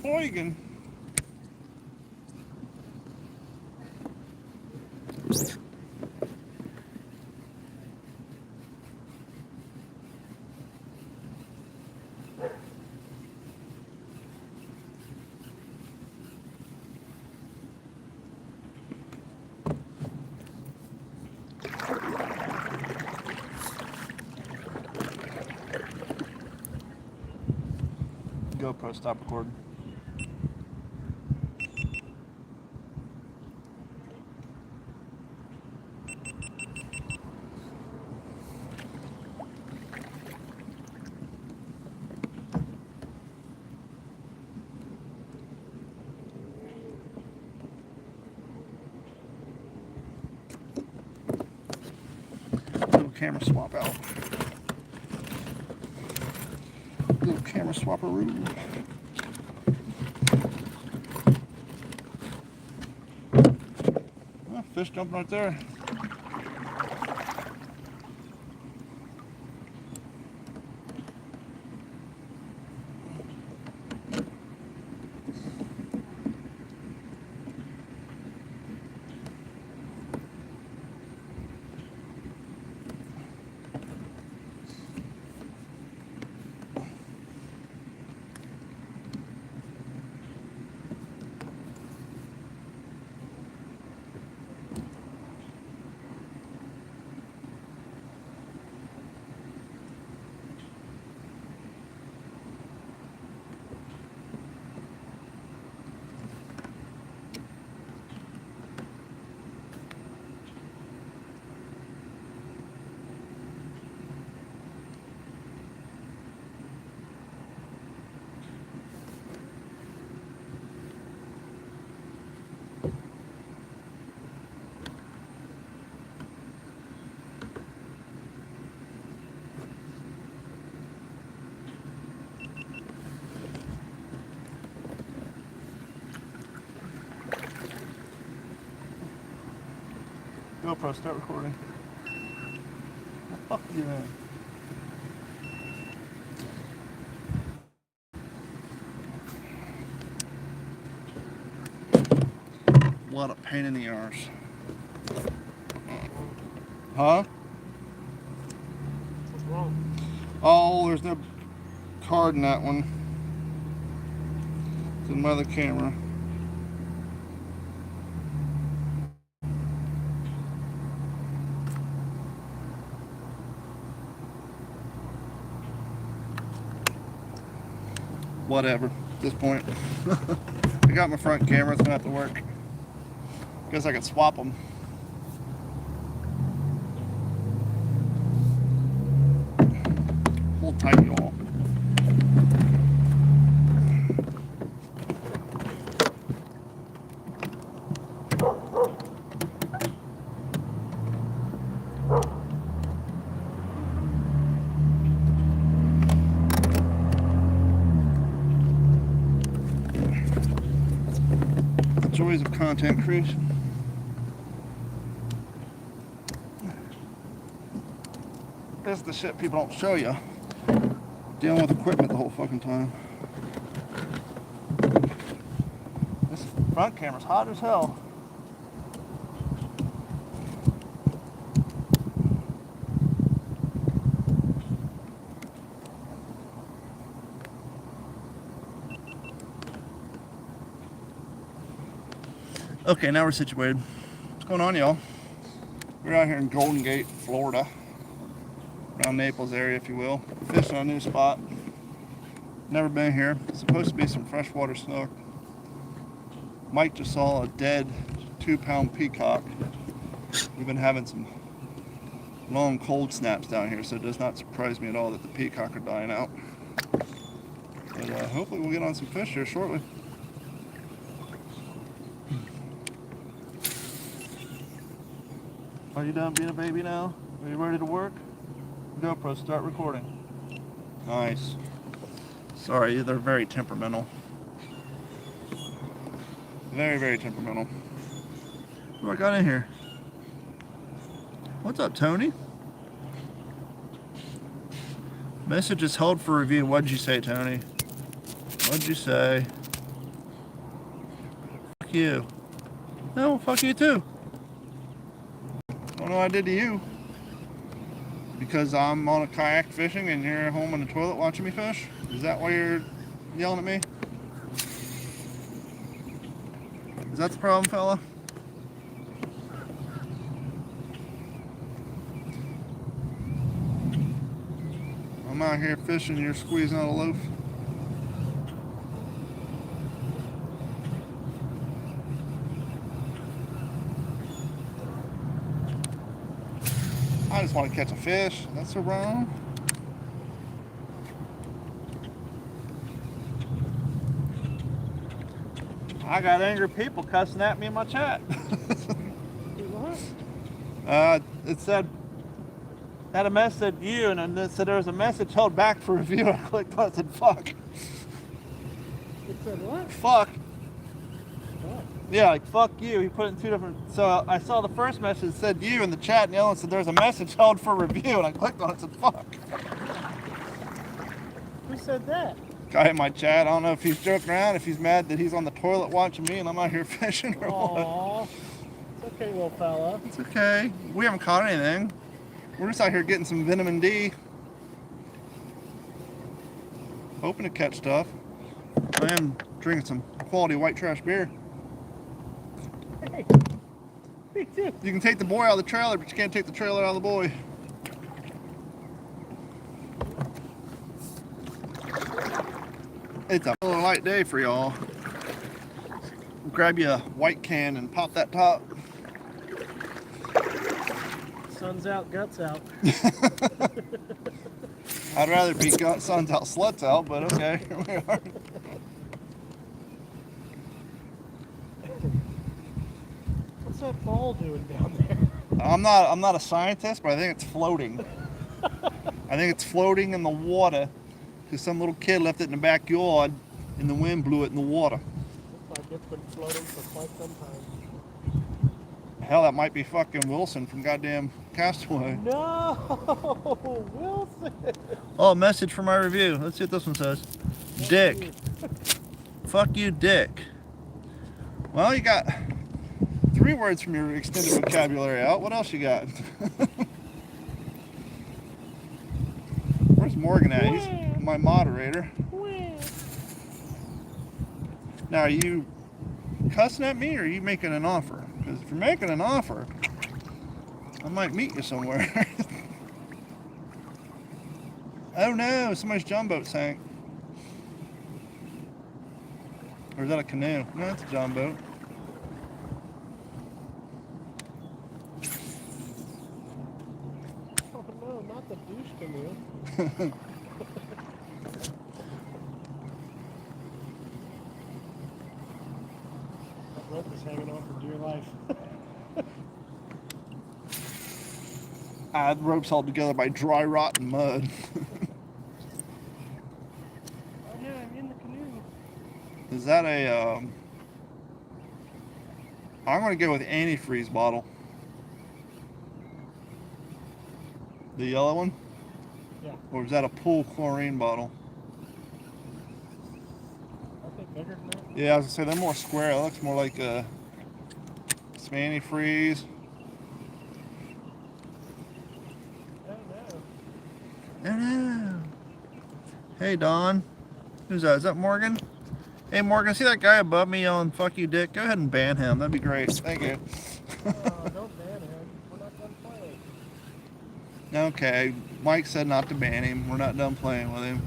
Oregon. GoPro, stop recording. Little camera swap out. Little camera swapperoo. Oh, fish jumping right there. GoPro, start recording. Fuck you, man. What a pain in the arse. Huh? What's wrong? Oh, there's no card in that one. It's in my other camera. Whatever, at this point. I got my front camera, it's gonna have to work. Guess I could swap them. Hold tight, y'all. Joys of content creation. This is the shit people don't show you. Dealing with equipment the whole fucking time. This front camera's hot as hell. Okay, now we're situated. What's going on, y'all? We're out here in Golden Gate, Florida. Around Naples area, if you will. Fishing on a new spot. Never been here. It's supposed to be some freshwater snook. Mike just saw a dead 2-pound peacock. We've been having some long cold snaps down here, so it does not surprise me at all that the peacock are dying out. But hopefully we'll get on some fish here shortly. Are you done being a baby now? Are you ready to work? GoPro, start recording. Nice. Sorry, they're very temperamental. Very, very temperamental. What do I got in here? What's up, Tony? Message is held for review. What'd you say, Tony? What'd you say? you. No, fuck you too. Don't know what I did to you. Because I'm on a kayak fishing and you're at home in the toilet watching me fish? Is that why you're yelling at me? Is that the problem, fella? I'm out here fishing, you're squeezing out a loaf. I just want to catch a fish. That's so wrong. I got angry people cussing at me in my chat. What? It said, had a message you, and then it said there was a message held back for review. I clicked on it and said, fuck. It said what? Fuck. What? Yeah, like, fuck you. He put it in two different... So I saw the first message that said you in the chat, and the other one said there's a message held for review, and I clicked on it and said, fuck. Who said that? Guy in my chat, I don't know if he's joking around, if he's mad that he's on the toilet watching me and I'm out here fishing or what. Aww. It's okay, little fella. It's okay. We haven't caught anything. We're just out here getting some vitamin D. Hoping to catch stuff. I am drinking some quality white trash beer. Hey, me too. You can take the boy out of the trailer, but you can't take the trailer out of the boy. It's a little light day for y'all. Grab you a white can and pop that top. Sun's out, guts out. I'd rather be sun's out, sluts out, but okay, here we are. What's that ball doing down there? I'm not a scientist, but I think it's floating. I think it's floating in the water because some little kid left it in the backyard and the wind blew it in the water. Looks like it's been floating for quite some time. Hell, that might be fucking Wilson from goddamn Castaway. No, Wilson. Oh, message for my review. Let's see what this one says. Dick. Fuck you, dick. Well, you got 3 words from your extended vocabulary out. What else you got? Where's Morgan at? He's my moderator. Now, are you cussing at me or are you making an offer? Because if you're making an offer, I might meet you somewhere. Oh no, somebody's john boat sank. Or is that a canoe? No, it's a john boat. Oh no, not the douche canoe. That rope is hanging on for dear life. The rope's held together by dry rot and mud. Oh yeah, I'm in the canoe. Is that a, I'm going to go with antifreeze bottle. The yellow one? Yeah. Or is that a pool chlorine bottle? I think bigger than that. Yeah, I was going to say they're more square. It looks more like some antifreeze. Oh no. Oh no. Hey Don. Who's that? Is that Morgan? Hey Morgan, see that guy above me yelling fuck you dick? Go ahead and ban him. That'd be great. Thank you. Don't ban him. We're not done playing. Okay. Mike said not to ban him. We're not done playing with him.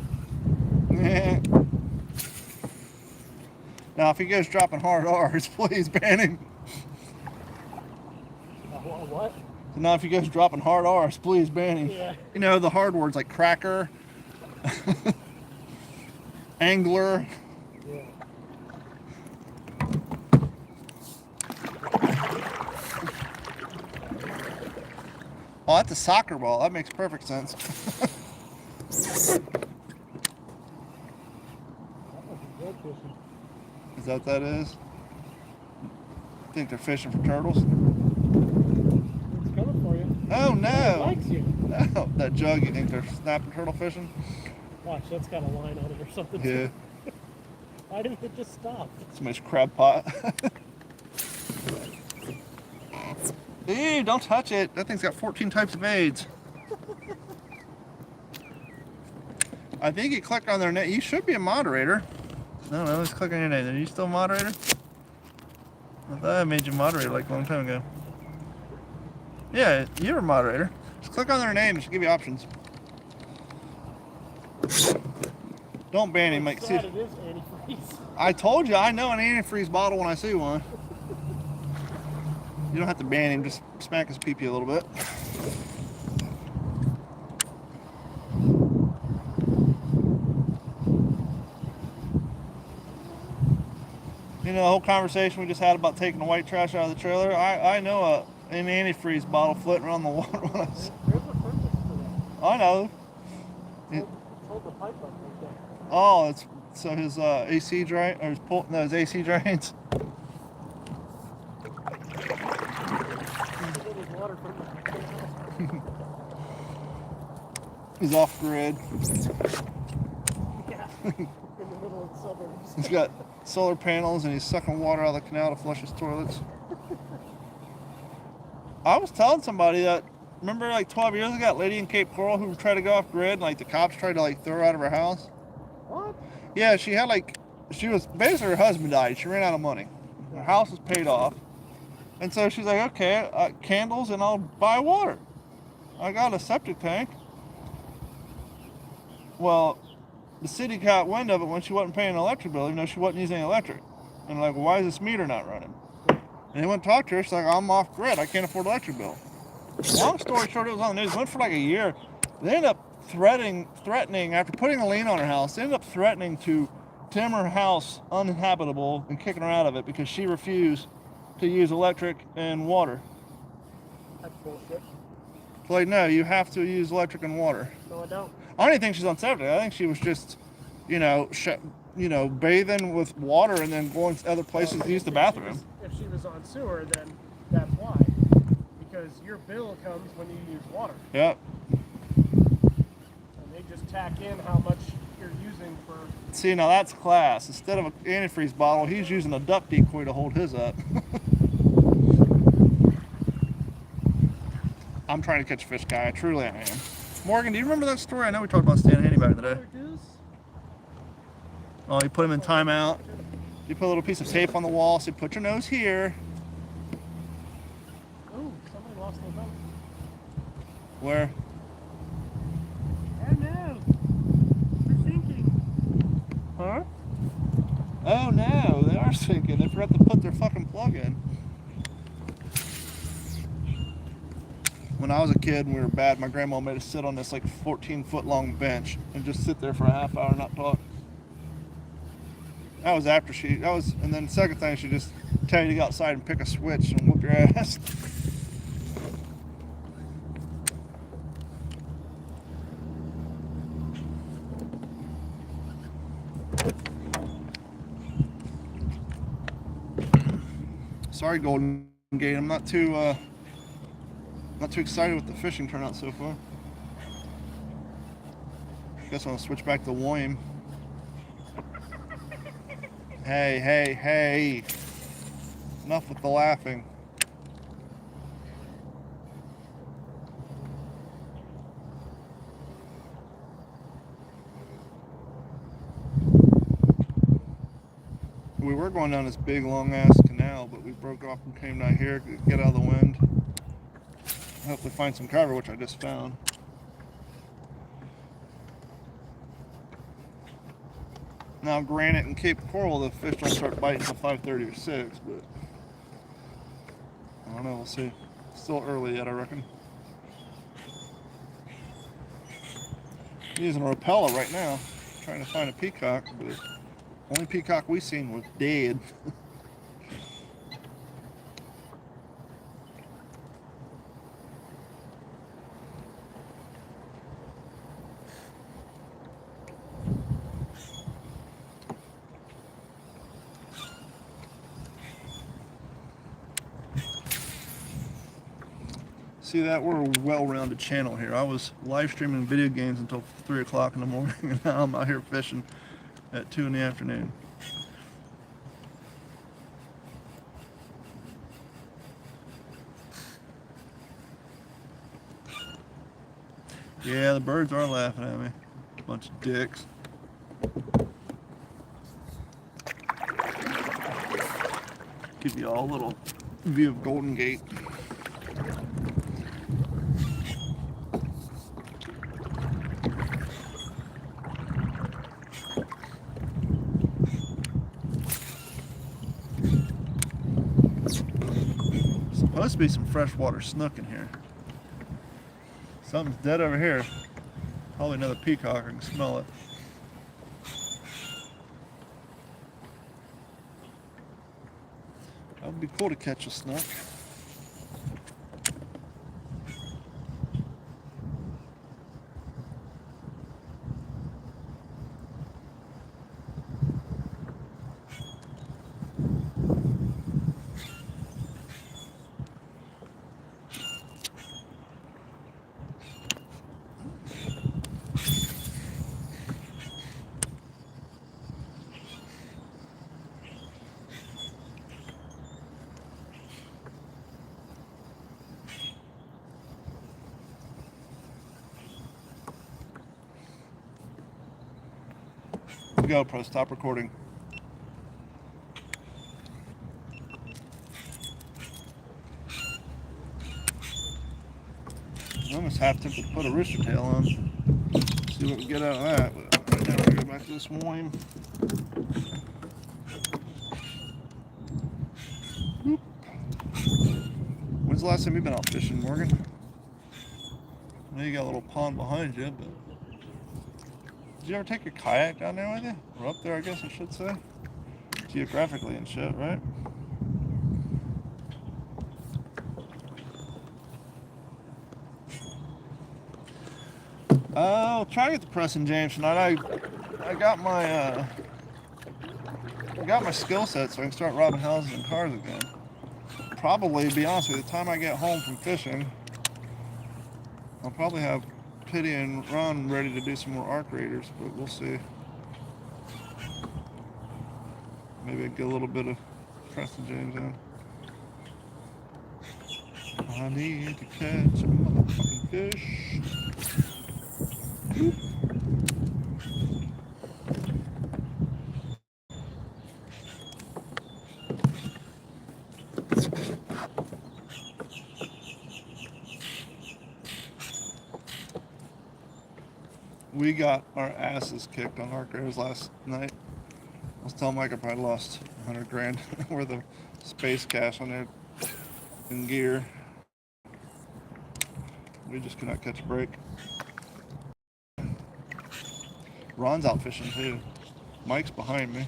Now if he goes dropping hard R's, please ban him. What? So now if he goes dropping hard R's, please ban him. Yeah. You know, the hard words like cracker, angler. Yeah. Oh, that's a soccer ball. That makes perfect sense. That was good fishing. Is that what that is? I think they're fishing for turtles. It's coming for you. Oh It no! likes you. No, that jug. You think they're snapping turtle fishing? Watch, that's got a line on it or something. Yeah. Why didn't it just stop? Somebody's crab pot. Ew, don't touch it. That thing's got 14 types of AIDS. I think you click on their name. You should be a moderator. No, let's click on your name. Are you still a moderator? I thought I made you moderator like a long time ago. Yeah, you're a moderator. Just click on their name. It should give you options. Don't ban him. Like, see, It is antifreeze. I told you, I know an antifreeze bottle when I see one. You don't have to ban him. Just smack his pee-pee a little bit. You know, the whole conversation we just had about taking the white trash out of the trailer, I know an antifreeze bottle floating around the water when I see. There's a purpose to that. I know. Hold the pipe up right there. Oh, it's so his AC drain, or his AC drains. Water from the He's off grid. yeah. In the middle of the suburbs. He's got solar panels and he's sucking water out of the canal to flush his toilets. I was telling somebody that, remember like 12 years ago, that lady in Cape Coral who tried to go off grid and like the cops tried to like throw her out of her house? What? Yeah, she had like, she was, basically her husband died. She ran out of money. Her house was paid off. And so she's like, okay, candles and I'll buy water. I got a septic tank. Well, the city got wind of it when she wasn't paying an electric bill, even though she wasn't using electric. And like, well, why is this meter not running? And they went and talked to her. She's like, I'm off grid. I can't afford an electric bill. Long story short, it was on the news. It went for like a year. They ended up threatening, after putting a lien on her house, they ended up threatening to timber her house uninhabitable and kicking her out of it because she refused to use electric and water. That's bullshit. Like, no, you have to use electric and water. No, I don't. I don't even think she's on septic. I think she was just, you know, bathing with water and then going to other places to use the bathroom. If she was on sewer, then that's why. Because your bill comes when you use water. Yep. And they just tack in how much you're using for... See, now that's class. Instead of an antifreeze bottle, he's using a duck decoy to hold his up. I'm trying to catch a fish, guy. Truly I am. Morgan, do you remember that story? I know we talked about Stan Haney back in the day. Oh, you put him in timeout. You put a little piece of tape on the wall, so you put your nose here. Ooh, somebody lost their boat. Where? Oh no! They're sinking. Huh? Oh no, they are sinking. They forgot to put their fucking plug in. When I was a kid and we were bad, my grandma made us sit on this like 14-foot long bench and just sit there for a half hour and not talk. That was after and then the second thing, she just tell you to go outside and pick a switch and whoop your ass. Sorry, Golden Gate. I'm not too excited with the fishing turnout so far. Guess I'll switch back to William. Hey, hey, hey. Enough with the laughing. We were going down this big long ass canal, but we broke off and came down here to get out of the wind. Hopefully find some cover, which I just found. Now, granted, in Cape Coral, the fish don't start biting until 5:30 or 6, but I don't know, we'll see. Still early yet, I reckon. I'm using a repeller right now, trying to find a peacock, but the only peacock we seen was dead. See that? We're a well-rounded channel here. I was live streaming video games until 3 o'clock in the morning, and now I'm out here fishing at 2 in the afternoon. Yeah, the birds are laughing at me. Bunch of dicks. Give you all a little view of Golden Gate. Supposed to be some freshwater snook in here. Something's dead over here. Probably another peacock. I can smell it. That would be cool to catch a snook. GoPro, stop recording. I'm almost half tempted to put a rooster tail on. See what we get out of that. But right now we're gonna go back to this one. Whoop. When's the last time you've been out fishing, Morgan? I know you got a little pond behind you, but did you ever take your kayak down there with you? Or up there, I guess I should say. Geographically and shit, right? I'll try to get the Preston James tonight. I got my skill set so I can start robbing houses and cars again. Probably, to be honest with you, the time I get home from fishing, I'll probably have Pity and Ron ready to do some more arc raiders, but we'll see. Maybe I get a little bit of Preston James in. I need to catch a motherfucking fish. Whoop. We got our asses kicked on arc raiders last night. I was telling Mike I probably lost 100 grand worth of space cash on there in gear. We just could not catch a break. Ron's out fishing too. Mike's behind me.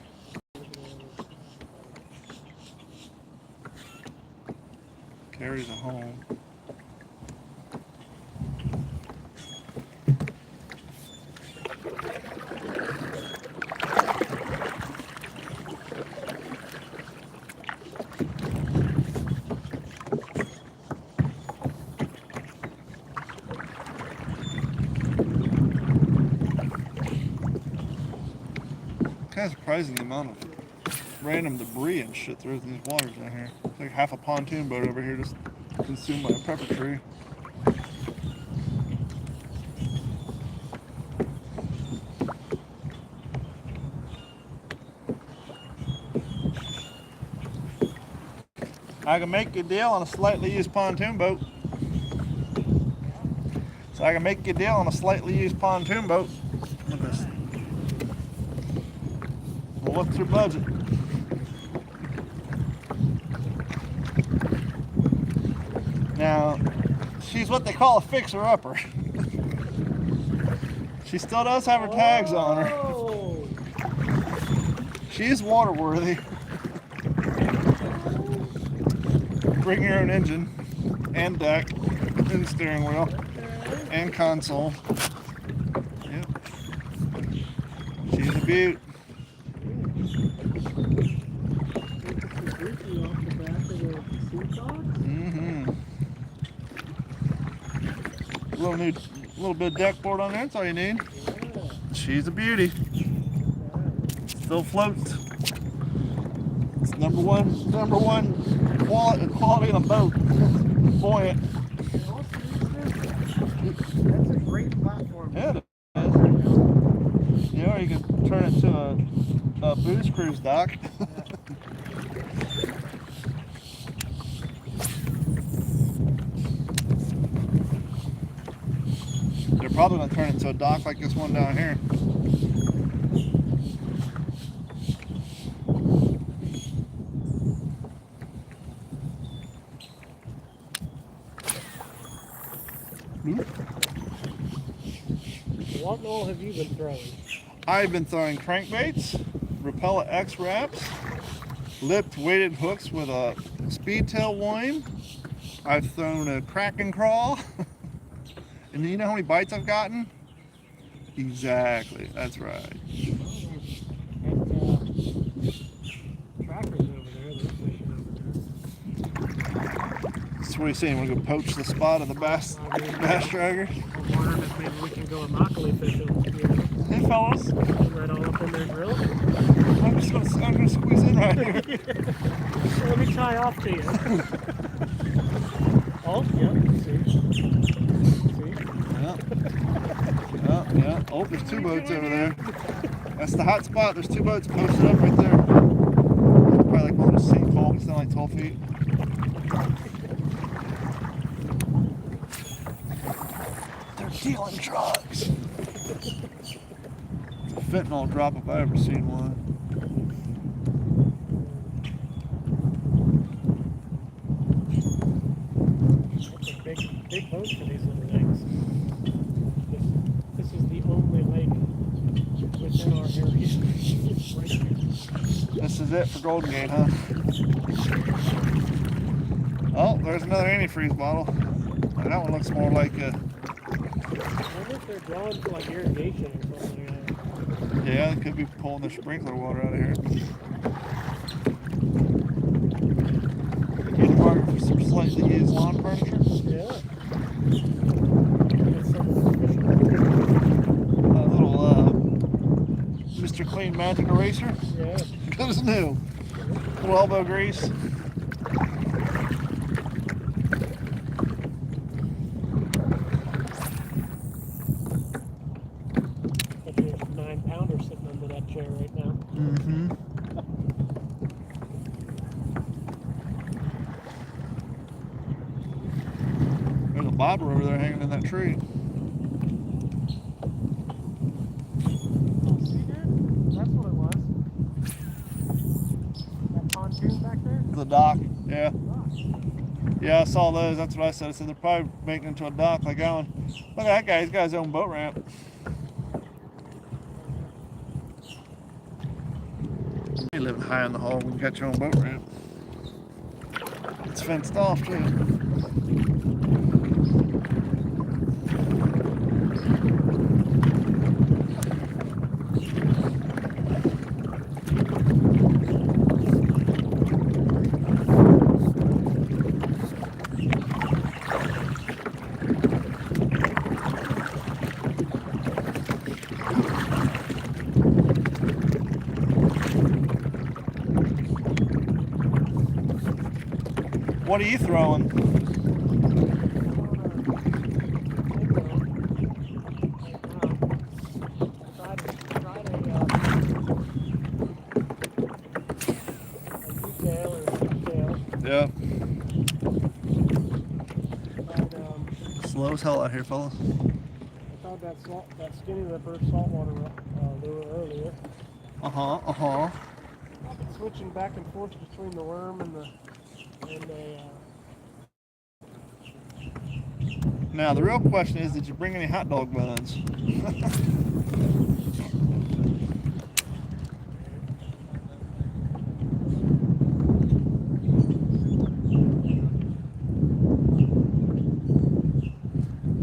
Carrie's at home. Kind of surprising the amount of random debris and shit there is in these waters down here. It's like half a pontoon boat over here just consumed by a pepper tree. I can make you a deal on a slightly used pontoon boat. So I can make you a deal on a slightly used pontoon boat. Look at this. Well, what's your budget? Now, she's what they call a fixer-upper. She still does have her tags on her. She is waterworthy. Bring your own engine and deck and steering wheel and console. Yep. She's a beaut. Little bit of deck board on there, that's all you need. She's a beauty. Still floats. It's number one quality in a boat. Buoyant. That's a great platform. Yeah, it is. Yeah, or you can turn it to a booze cruise dock. They're probably going to turn it to a dock like this one down here. What all have you been throwing? I've been throwing crankbaits, Rapella X wraps, lipped weighted hooks with a speedtail worm. I've thrown a crack and crawl. And you know how many bites I've gotten? Exactly, that's right. Trackers over there, they're fishing over there. So what are you saying? We're going to poach the spot of the bass dragger? I'm wondering if maybe we can go immokalee fishing here. Hey fellas, Right all up in their grill. I'm gonna squeeze in right here. Let me tie off to you. Oh, yeah, see. Yeah. Oh, there's two boats over there. That's the hot spot. There's two boats posted up right there. Probably like going to St. Paul. It's down like 12 feet. They're dealing drugs. It's a fentanyl drop if I ever seen one. That's a big boat for these little lakes. This is the only lake within our area. Right here. This is it for Golden Gate, huh? Oh, there's another antifreeze bottle. That one looks more like a... I wonder if they're drawn for like irrigation or something like that. Yeah, they could be pulling the sprinkler water out of here. Get a market for some slightly used lawn furniture. Yeah. That's something special. A little Mr. Clean Magic Eraser. Yeah. Good as new. Little elbow grease. But there's a 9-pounder sitting under that chair right now. Mm-hmm. There's a bobber over there hanging in that tree. Oh, see that? That's what it was. That pontoon back there? The dock. Yeah. Gosh. Yeah, I saw those. That's what I said. I said they're probably making it into a dock like that one. Look at that guy. He's got his own boat ramp. You live high in the hole when you got your own boat ramp. It's fenced off too. What are you throwing? Yeah. Slow as hell out here, fellas. I found that skinny ripper saltwater lure earlier. Uh-huh. I've been switching back and forth between the worm and the Now the real question is, did you bring any hot dog buns?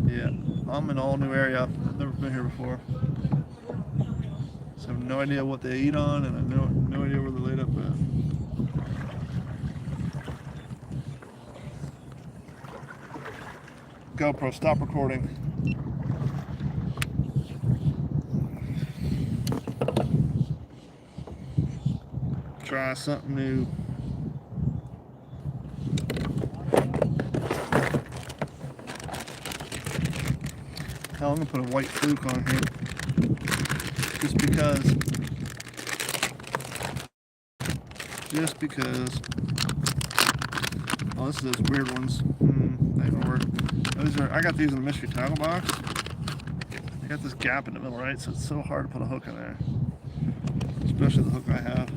Yeah, I'm in an all new area. I've never been here before. So I have no idea what they eat on, and I have no idea where they're laid up at. GoPro, stop recording. Try something new. Hell, I'm gonna put a white fluke on here. Just because. Just because. Oh, this is those weird ones. They don't work. Those are. I got these in the mystery tackle box. I got this gap in the middle, right? So it's so hard to put a hook in there. Especially the hook I have.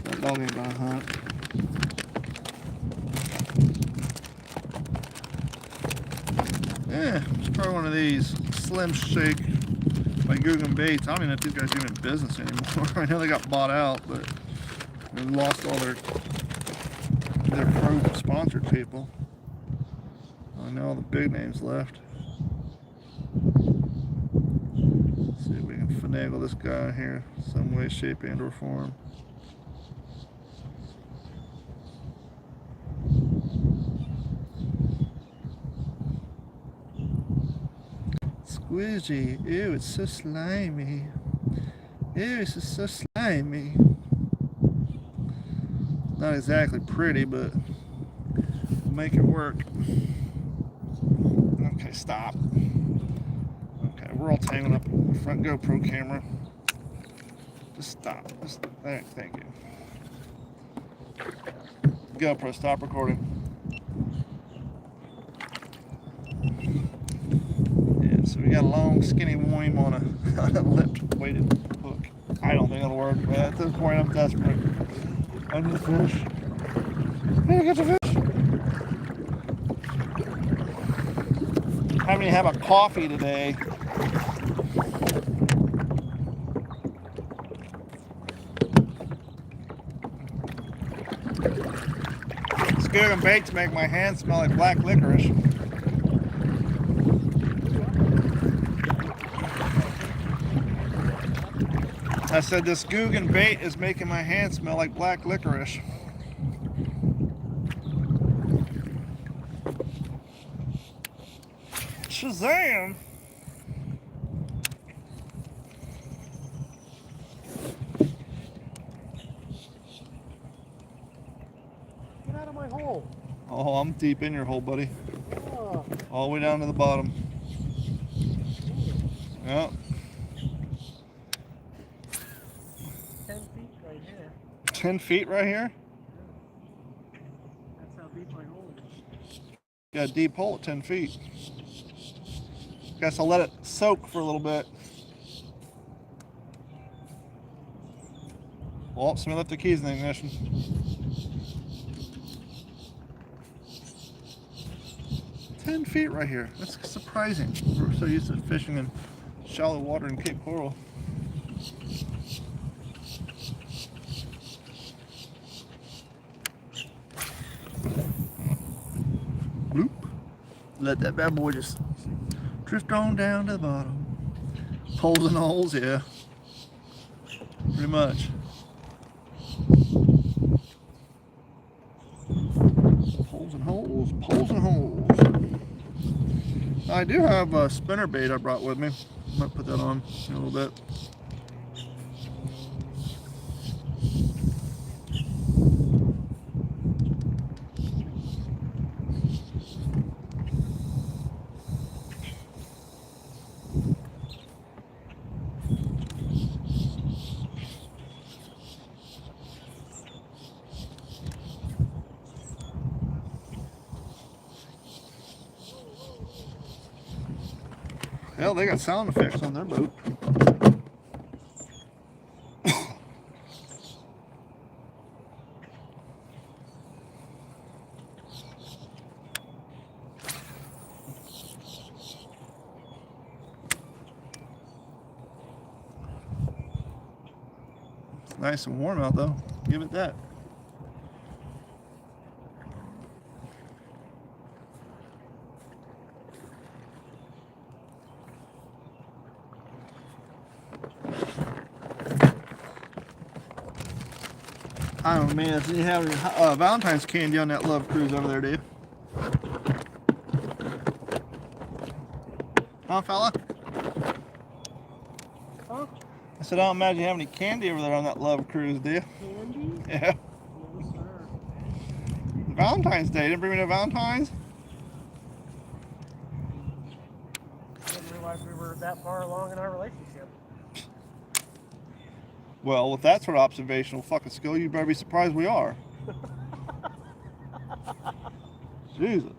That dog ain't gonna hunt. Yeah, let's try one of these. Slim Shake by Guggen Baits. I don't even know if these guys are even in business anymore. I know they got bought out, but they lost all their pro sponsored people. I know all the big names left. Let's see if we can finagle this guy here some way, shape, and or form. Squidgy. Ew, it's so slimy. Ew, it's just so slimy. Not exactly pretty, but we'll make it work. Okay, stop. Okay, we're all tangled up in the front GoPro camera. Just stop. There, thank you. GoPro, stop recording. Yeah, so we got a long, skinny worm on a lipped weighted hook. I don't think it'll work, but at this point I'm desperate. I need a fish. I need to get the fish. Having to have a coffee today. Guggen Baits make my hands smell like black licorice. I said this Guggen Bait is making my hands smell like black licorice. Shazam! Get out of my hole. Oh, I'm deep in your hole, buddy. Oh. All the way down to the bottom. Yep. 10 feet right here. 10 feet right here? That's how deep my hole is. Got a deep hole at 10 feet. Guess I'll let it soak for a little bit. Well, somebody left the keys in the ignition. "10 feet right here." That's surprising. We're so used to fishing in shallow water in Cape Coral. Bloop. Let that bad boy just drift on down to the bottom. Holes and holes, yeah. Pretty much. Holes and holes, poles and holes. I do have a spinner bait I brought with me. I might put that on in a little bit. Hell, they got sound effects on their boat. Nice and warm out though. Give it that. I don't know, man. Do you have any Valentine's candy on that Love Cruise over there, do you? Huh, fella? Huh? I said, I don't imagine you have any candy over there on that Love Cruise, do you? Candy? Yeah. No, sir. Valentine's Day. Didn't bring me no Valentine's? surprised we were that far along in our relationship. Well, with that sort of observational fucking skill, you better be surprised we are. Jesus.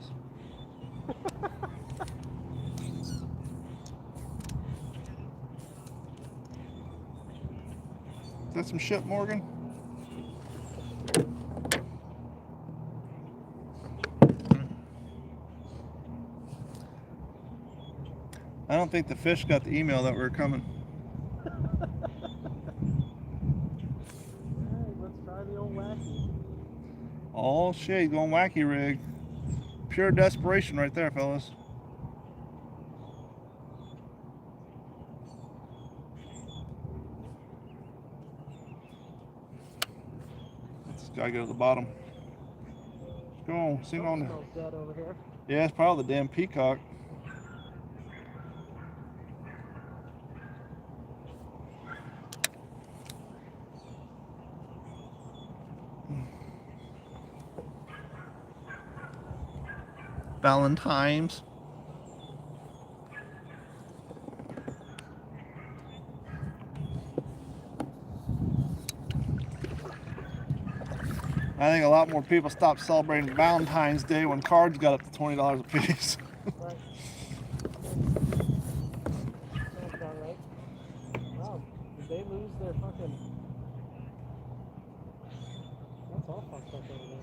Is that some shit, Morgan? I don't think the fish got the email that we were coming. Alright, let's try the old wacky. Oh shit, going wacky rig. Pure desperation right there, fellas. Let's gotta go to the bottom. Go on, sing on. Smells dead over here. Yeah, it's probably the damn peacock. Valentine's. I think a lot more people stopped celebrating Valentine's Day when cards got up to $20 a piece. Right. Sounds about right. Wow, did they lose their fucking... That's all fucked up over there.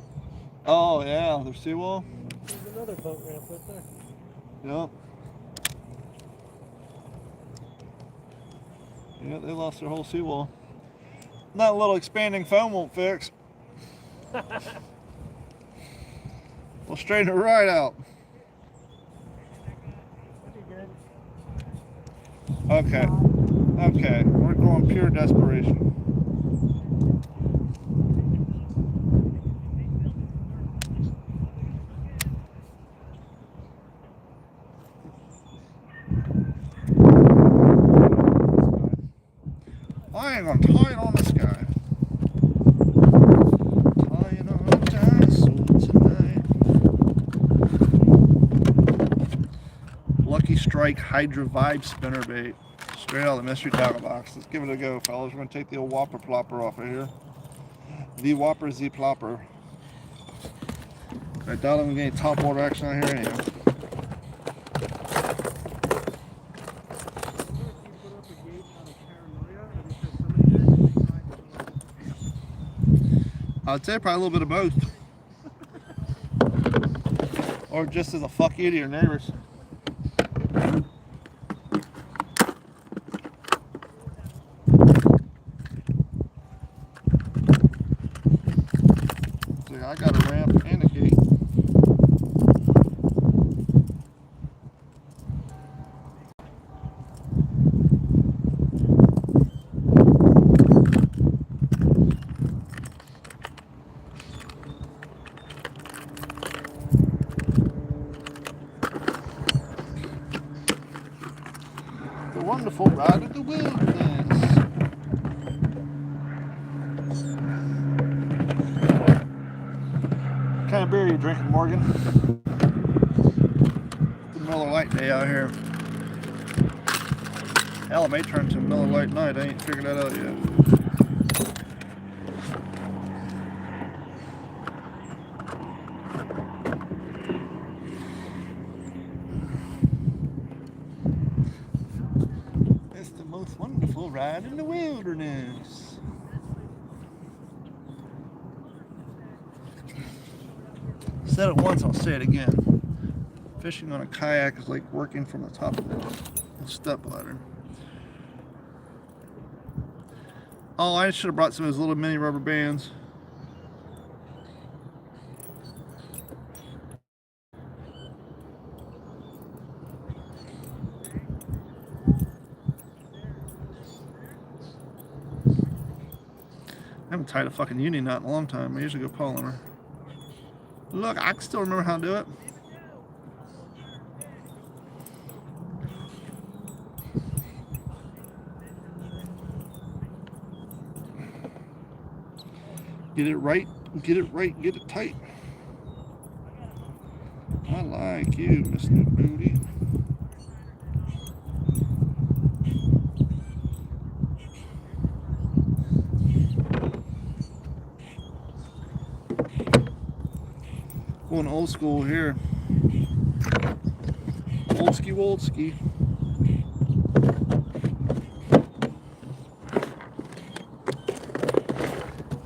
Oh yeah, their seawall. There's another boat ramp right there. Yep. Yeah, they lost their whole seawall. That little expanding foam won't fix. We'll straighten it right out. Pretty good. Okay. Okay. We're going pure desperation. I ain't gonna tie it on the sky. Tying on a tassel tonight. Lucky Strike Hydra Vibe spinnerbait. Straight out of the mystery tackle box. Let's give it a go, fellas. We're gonna take the old Whopper Plopper off of here. The Whopper Z Plopper. I doubt I'm getting top water action on here anyhow. I'd say probably a little bit of both. Or just as a fuck you to your neighbors. See, I got a ramp and a gate. The wonderful ride of the wilderness. What kind of beer are you drinking, Morgan? It's a Miller Lite day out here. Hell, it may turn to a Miller Lite night. I ain't figured that out yet. It's the most wonderful ride in the wilderness. Said it once, I'll say it again. Fishing on a kayak is like working from the top of a step ladder. Oh, I should have brought some of those little mini rubber bands. I haven't tied a fucking uni knot in a long time. I usually go polymer. Look, I can still remember how to do it. Get it right, get it tight. I like you, Mr. Booty. Going old school here. Old ski, old ski.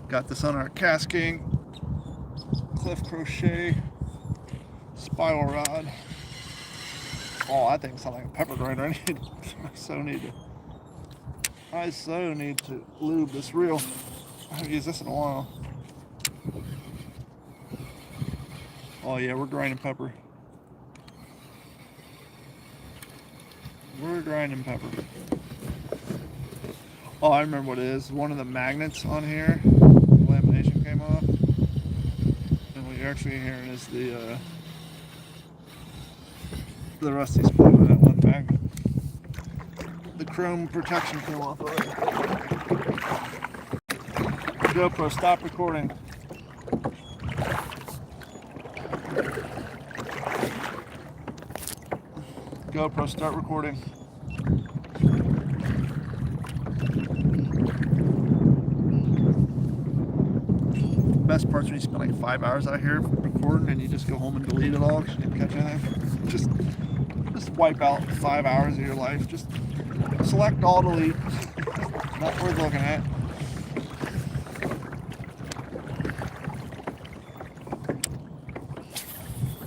Got this on our casking cliff crochet spiral rod. Oh, that thing sounds like a pepper grinder. I so need to lube this reel. I haven't used this in a while. Oh yeah, we're grinding pepper. We're grinding pepper. Oh, I remember what it is. One of the magnets on here, the lamination came off. And what you're actually hearing is the rusty split of that one magnet. The chrome protection came off of it. GoPro, stop recording. GoPro, start recording. The best part's when you spend like 5 hours out here recording and you just go home and delete it all because you didn't catch anything. Just wipe out 5 hours of your life. Just select all, delete. Not worth looking at.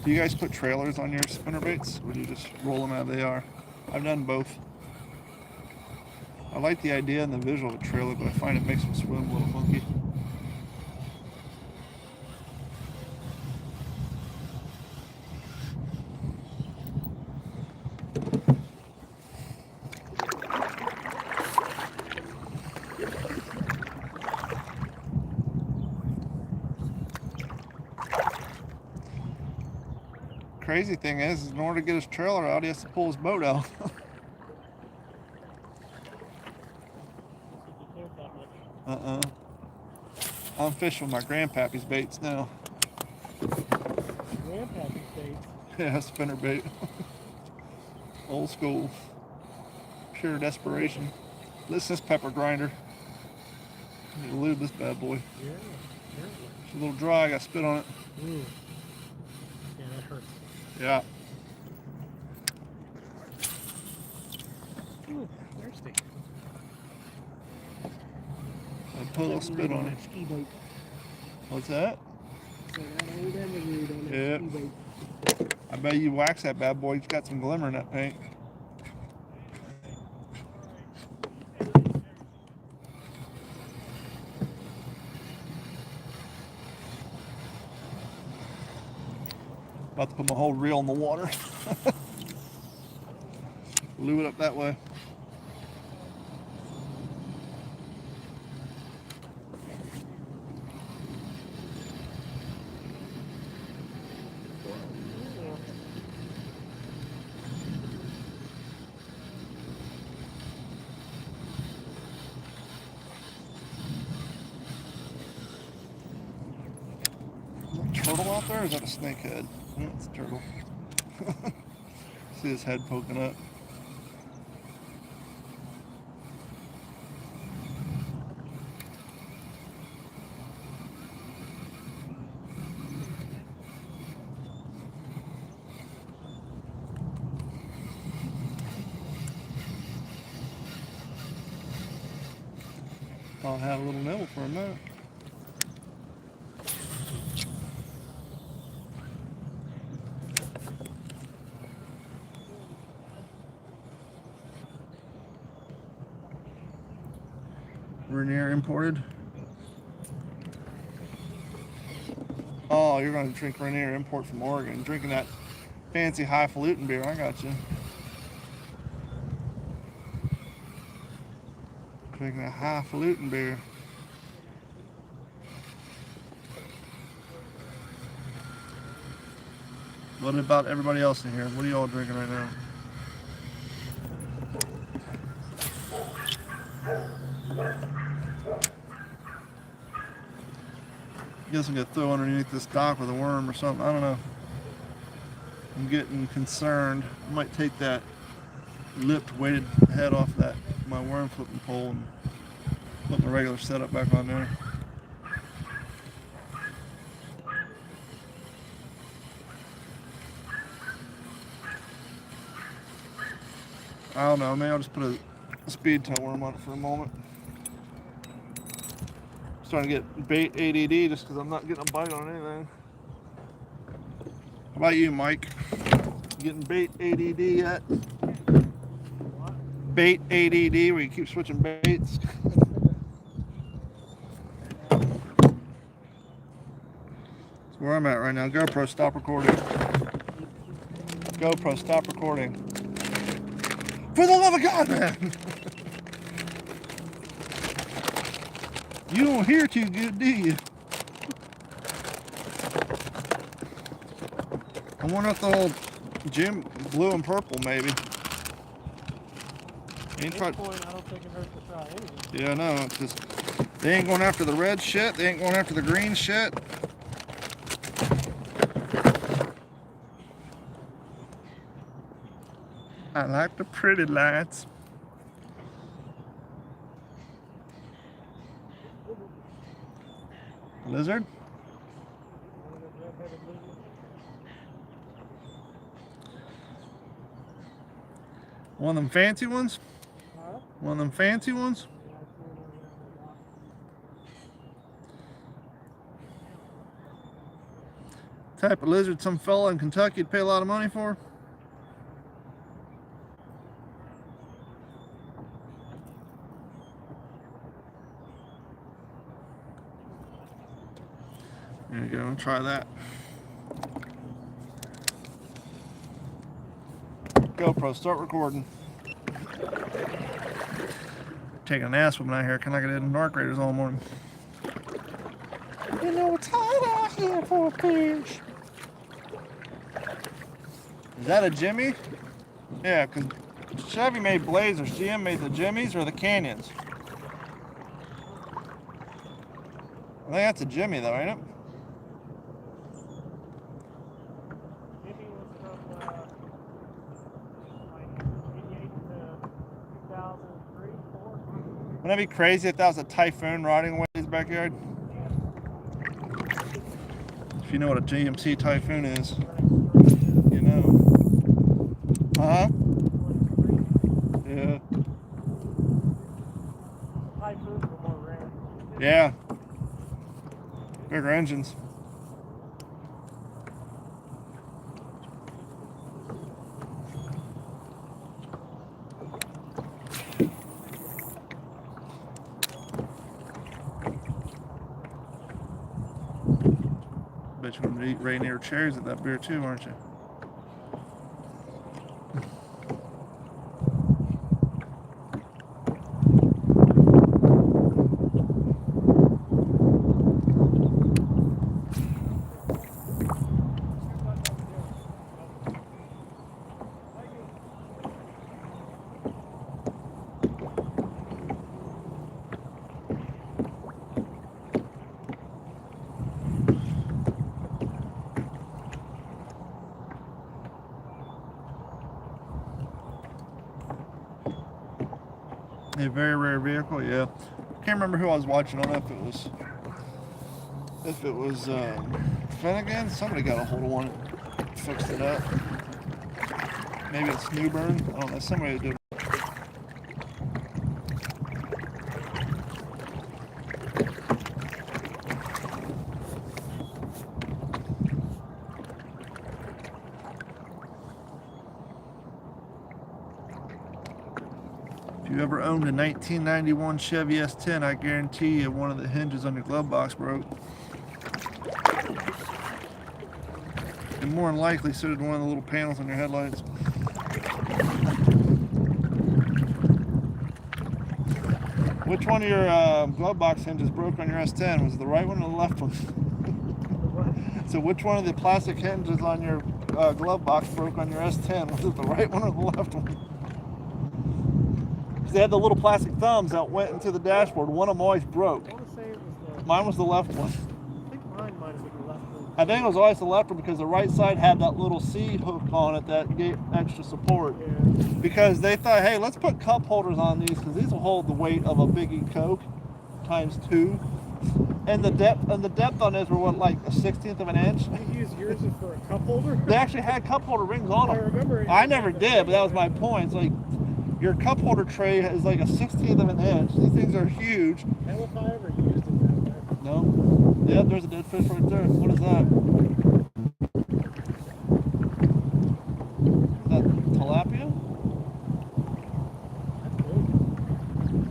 Do you guys put trailers on your spinnerbaits, or do you just roll them out? They are. I've done both. I like the idea and the visual of a trailer, but I find it makes them swim a little funky. Crazy thing is in order to get his trailer out, he has to pull his boat out. I'm fishing with my grandpappy's baits now. Grandpappy's baits? Yeah, spinner bait. Old school. Pure desperation. This is pepper grinder. Need to lube this bad boy. Yeah. It's a little dry, I got spit on it. Ooh. Yeah, that hurts. Yeah. Ooh, thirsty. I put a little spit on it. Ski boat. What's that? So that old Everroot on that Yep. ski boat. I bet you wax that bad boy. It's got some glimmer in that paint. About to put my whole reel in the water. Lube it up that way. Turtle out there, or is that a snakehead? No, it's a turtle. See his head poking up. I'll have a little nibble for a minute. Rainier imported. Oh, you're going to drink Rainier import from Oregon. Drinking that fancy highfalutin beer. I got you. Drinking a highfalutin beer. What about everybody else in here? What are you all drinking right now? Guess I'm gonna throw underneath this dock with a worm or something. I don't know. I'm getting concerned. I might take that lipped weighted head off that my worm flipping pole and put my regular setup back on there. I don't know, maybe I'll just put a speed toe worm on it for a moment. I'm starting to get bait ADD just because I'm not getting a bite on anything. How about you, Mike? Getting bait ADD yet? What? Bait ADD, where you keep switching baits? That's where I'm at right now. GoPro, stop recording. GoPro, stop recording. For the love of God, man! You don't hear too good, do you? I wonder if the whole gym blue and purple, maybe. At this point, I don't think it hurts to try anything. Yeah, no, it's just they ain't going after the red shit. They ain't going after the green shit. I like the pretty lights. Lizard? One of them fancy ones? Huh? One of them fancy ones? Type of lizard some fella in Kentucky would pay a lot of money for? There you go, try that. GoPro, start recording. Taking an ass whooping out here, kind of like I did in Dark Raiders all morning. You know it's hot out here for a fish. Is that a Jimmy? Yeah, because Chevy made Blazers, GM made the Jimmys or the Canyons. I think that's a Jimmy though, ain't it? Jimmy was from like 88 to 2003, 4. Wouldn't that be crazy if that was a typhoon riding away his backyard? If you know what a GMC Typhoon is, you know. Uh-huh. Yeah. Typhoons were more rare. Yeah. Bigger engines. Bet you're gonna eat Rainier cherries at that beer too, aren't you? A very rare vehicle, yeah. Can't remember who I was watching on. If it was Finnegan. Somebody got a hold of one and fixed it up. Maybe it's Newburn. I don't know. Somebody did. If you ever owned a 1991 Chevy S10, I guarantee you one of the hinges on your glove box broke. And more than likely, so did one of the little panels on your headlights. Which one of your glove box hinges broke on your S10? Was it the right one or the left one? So which one of the plastic hinges on your glove box broke on your S10? Was it the right one or the left one? They had the little plastic thumbs that went into the dashboard. One of them always broke. I want to say it was the... Mine was the left one. I think mine might have been the left one. I think it was always the left one because the right side had that little C hook on it that gave extra support. Yeah. Because they thought, hey, let's put cup holders on these because these will hold the weight of a Biggie Coke times 2. And the depth on those were what, like a 1/16 of an inch. You used yours for a cup holder? They actually had cup holder rings on them. I remember. I never did, but that was my point. It's like Your cup holder tray is like a 16th of an inch. These things are huge. Hell if I ever used it that way. No. Yeah, there's a dead fish right there. What is that? Is that tilapia? That's big.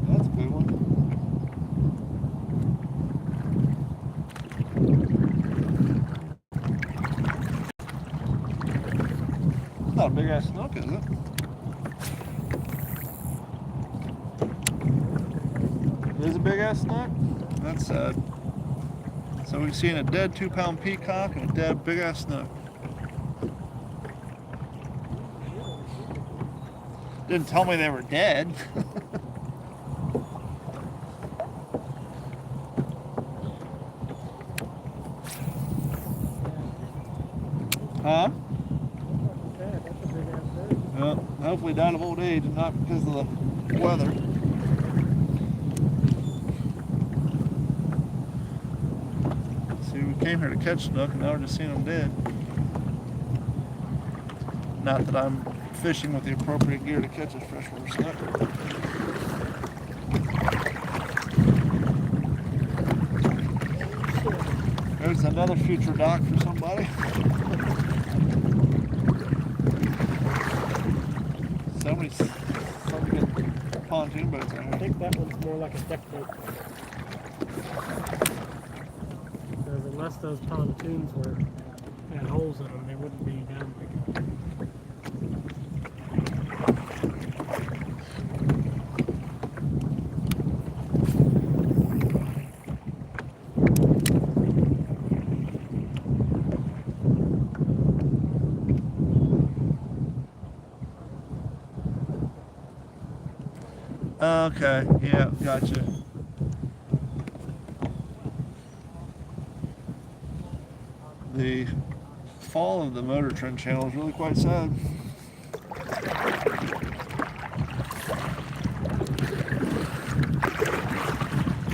That's a big one. It's not a big ass snook, is it? It is a big ass snook? That's sad. So we've seen a dead 2-pound peacock and a dead big ass snook. Didn't tell me they were dead. Huh? That's a big ass bird. Well, hopefully died of old age and not because of the weather. See, we came here to catch snook and now we're just seeing them dead. Not that I'm fishing with the appropriate gear to catch a freshwater snook. There's another future dock for somebody. So many good pontoon boats out I here. think that one's more like a deck boat. Because unless those pontoons had holes in them, they wouldn't be down big. Okay, yeah, gotcha. The fall of the motor trend channel is really quite sad.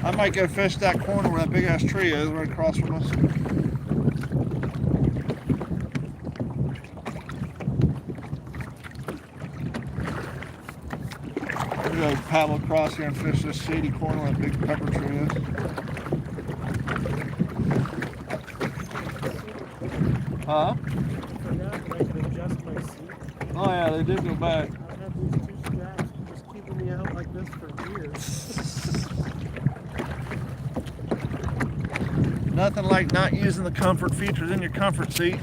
I might go fish that corner where that big ass tree is right across from us. I'm gonna go paddle across here and fish this shady corner where that big pepper tree is. Huh? I forgot that I could adjust my seat. Oh yeah, they did go back. I've had these two straps just keeping me out like this for years. Nothing like not using the comfort features in your comfort seat.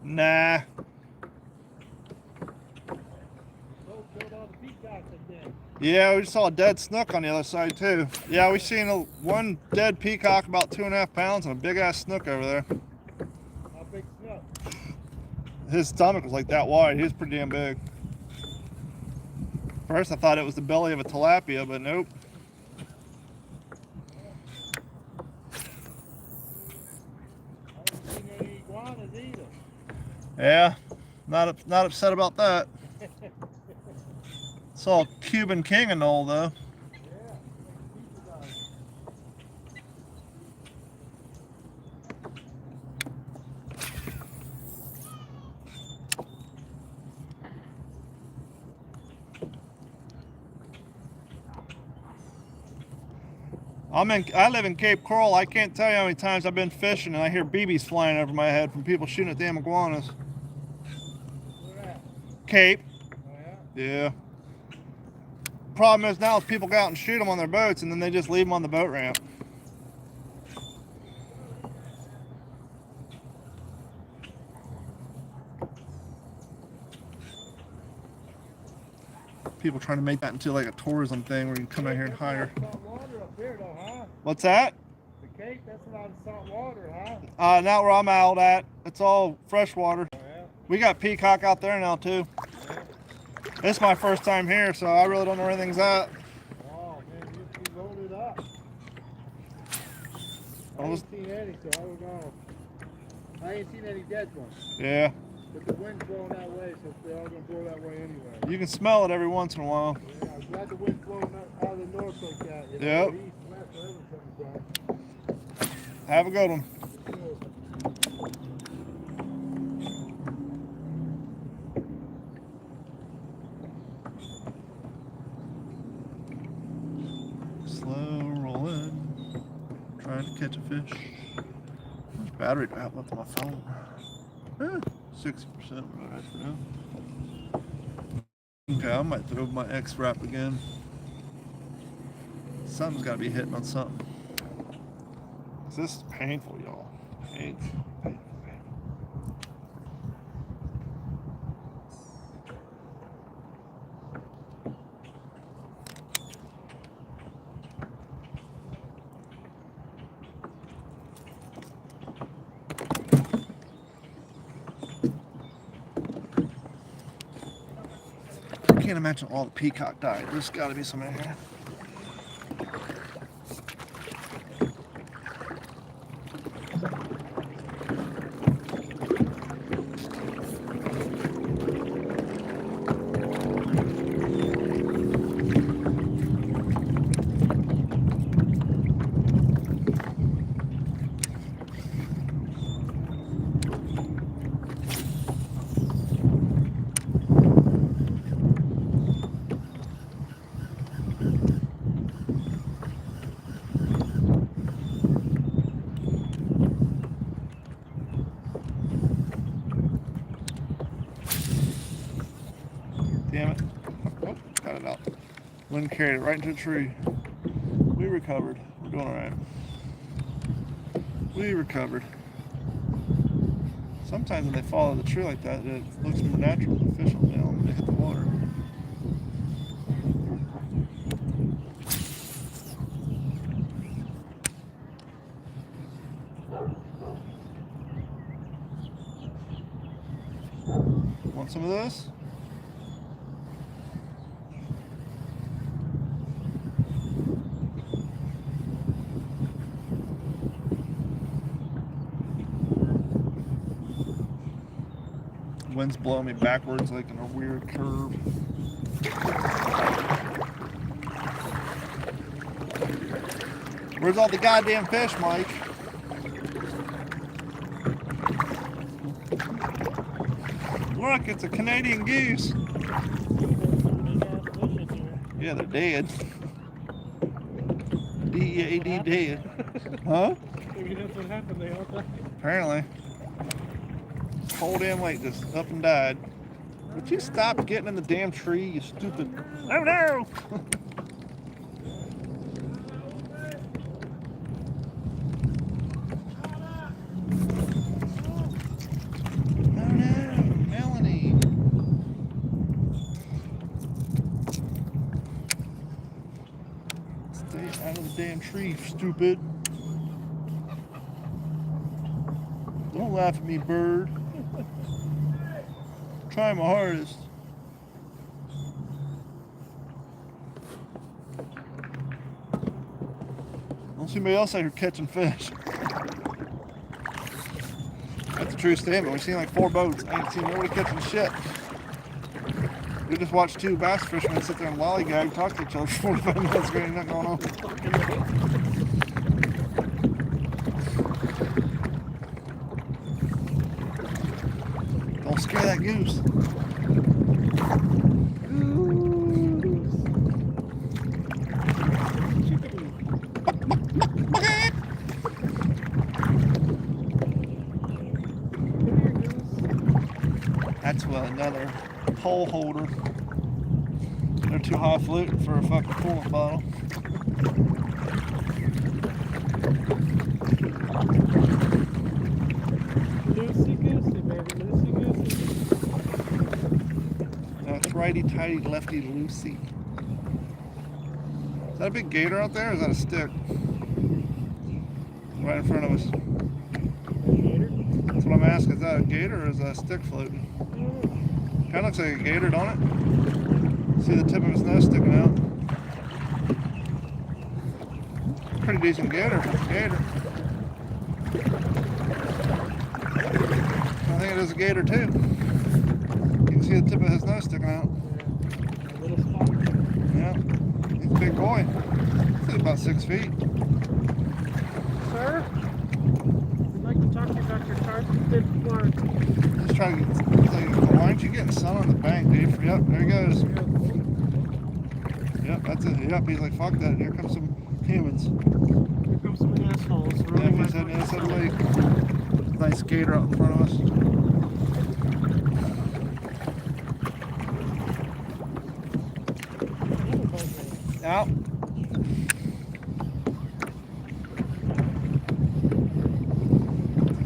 Nah. Yeah, we just saw a dead snook on the other side too. Yeah, we seen one dead peacock about 2.5 pounds and a big ass snook over there. How big snook? His stomach was like that wide. He was pretty damn big. First I thought it was the belly of a tilapia, but nope. I haven't seen any iguanas either. Yeah, not upset about that. Saw a Cuban king and all though. I live in Cape Coral. I can't tell you how many times I've been fishing and I hear BBs flying over my head from people shooting at damn iguanas. Where at? Cape. Oh, Yeah. Problem is now is people go out and shoot them on their boats and then they just leave them on the boat ramp. People trying to make that into like a tourism thing where you can come out here and hire. Salt water up here, though, huh? What's that? The Cape, that's a lot of salt water, huh? Not where I'm out at. It's all fresh water. Oh, yeah. We got peacock out there now too. Yeah. This is my first time here, so I really don't know where anything's at. Oh, man, you loaded up. I I was- ain't seen any, so I don't know. I ain't seen any dead ones. Yeah. But the wind's blowing that way, so they're all going to blow that way anyway. You can smell it every once in a while. Yeah, I'm glad the wind's blowing out of the north like that. You know, Yep. east, west, wherever it comes from. Have a good one. Slow rolling. Trying to catch a fish. How much battery do I have left on my phone? 60% right for now. Okay, I might throw my X wrap again. Something's got to be hitting on something. This is painful, y'all. Painful. I can't imagine all the peacock died. There's got to be some in here. Damn it. Oh, got it out. Wind carried it right into a tree. We recovered. We're doing alright. We recovered. Sometimes when they follow the tree like that, it looks more natural. The fish will down when they hit the water. Want some of this? Wind's blowing me backwards like in a weird curve. Where's all the goddamn fish, Mike? Look, it's a Canadian goose. Yeah, they're dead. D-E-A-D, dead. Huh? Maybe that's what happened. They all died. Apparently. Whole damn lake just up and died. Would you stop getting in the damn tree, you stupid... Oh no! Oh no, Melanie! Stay out of the damn tree, stupid. Don't laugh at me, bird. Try my hardest. Don't see anybody else out here catching fish. That's a true statement. We've seen like 4 boats. I ain't seen nobody catching shit. We just watched 2 bass fishermen sit there and lollygag, talk to each other for 45 minutes. There ain't nothing going on. Don't scare that goose. another pole holder. They're too high floating for a fucking coolant bottle. Loosey goosey, baby, loosey goosey. That's righty tighty, lefty loosey. Is that a big gator out there, or is that a stick? Right in front of us. Gator? That's what I'm asking. Is that a gator or is that a stick floating? Kind of looks like a gator, don't it? See the tip of his nose sticking out. Pretty decent gator. Gator. I think it is a gator too. You can see the tip of his nose sticking out. Yeah, a little spot. Yeah. He's a big boy. He's about 6 feet. Sir, we'd like to talk to you about your targeted work. Just trying to get, like, why aren't you getting sun on the bank, Dave? Yep, there he goes. Yep, that's it. Yep, he's like, fuck that. Here comes some humans. Here comes some assholes. Yep, he's heading inside the lake. Nice gator out in front of us. Out.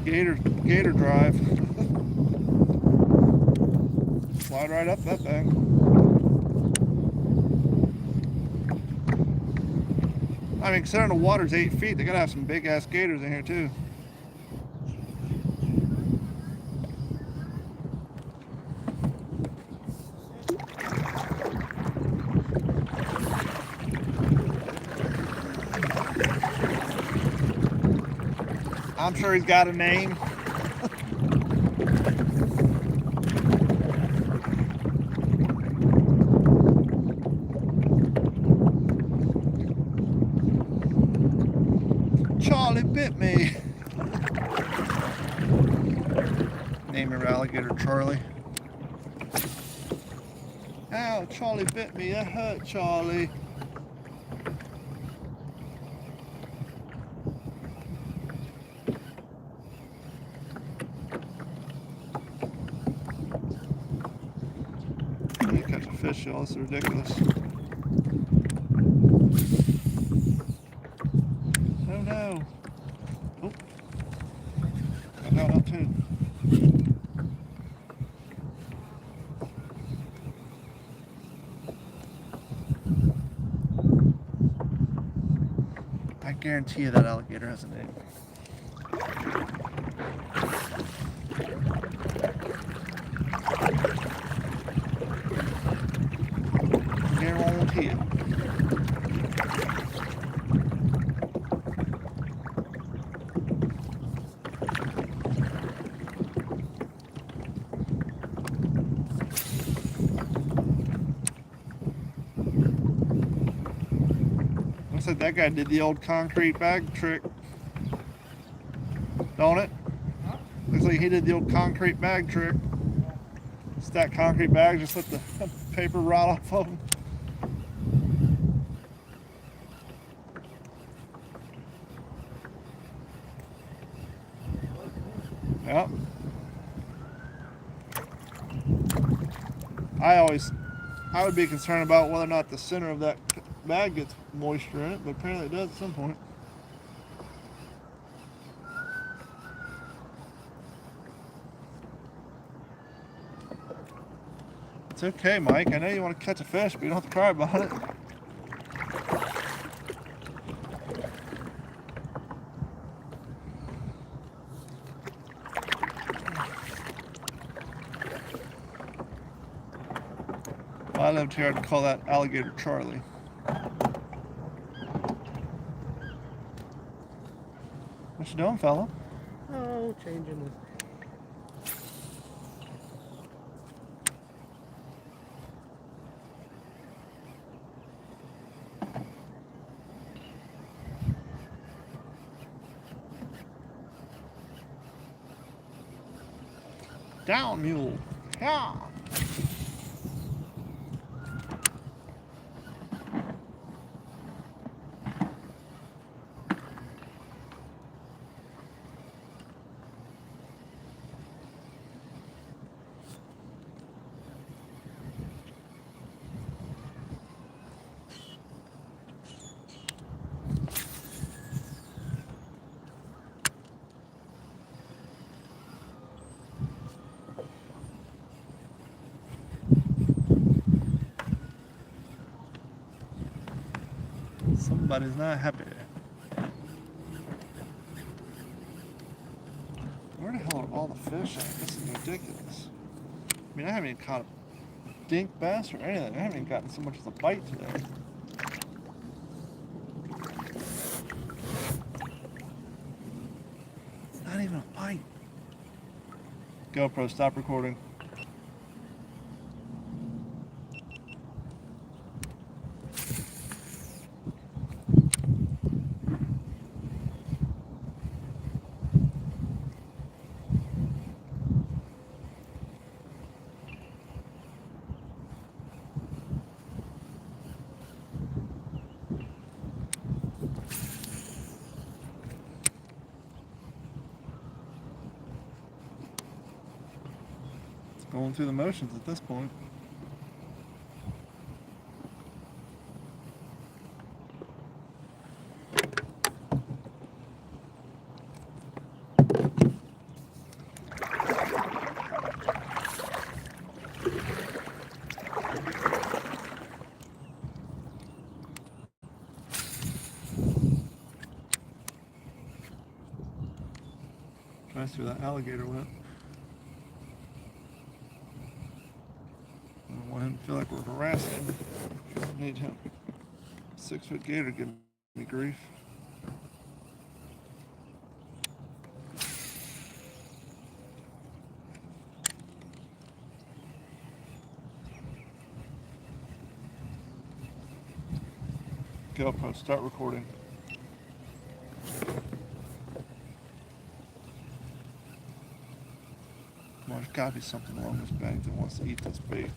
Gator drive. Slide right up that thing. I mean, considering the water's 8 feet, they gotta have some big ass gators in here too. I'm sure he's got a name. Charlie bit me. Name your alligator Charlie. Ow, Charlie bit me. That hurt, Charlie. You catch a fish, y'all. This is ridiculous. Oh no. Oh. I got up too. I guarantee you that alligator has a name. Guarantee it. Looks like that guy did the old concrete bag trick. Don't it? Huh? Looks like he did the old concrete bag trick. Stack concrete bags, just let the paper rot off of them. Yep. I would be concerned about whether or not the center of that bag gets moisture in it, but apparently it does at some point. It's okay, Mike. I know you want to catch a fish, but you don't have to cry about it. If I lived here, I'd call that alligator Charlie. What you doing, fella? Oh, changing the. Down, mule. Yeah. Somebody's not happy. Where the hell are all the fish at? This is ridiculous. I mean, I haven't even caught a dink bass or anything. I haven't even gotten so much as a bite today. It's not even a bite. GoPro, stop recording. Going through the motions at this point. Try to see where that alligator went. I don't want him to feel like we're harassing him. I need him. 6-foot gator giving me grief. GoPro, start recording. Well, there's got to be something along this bank that wants to eat this bait.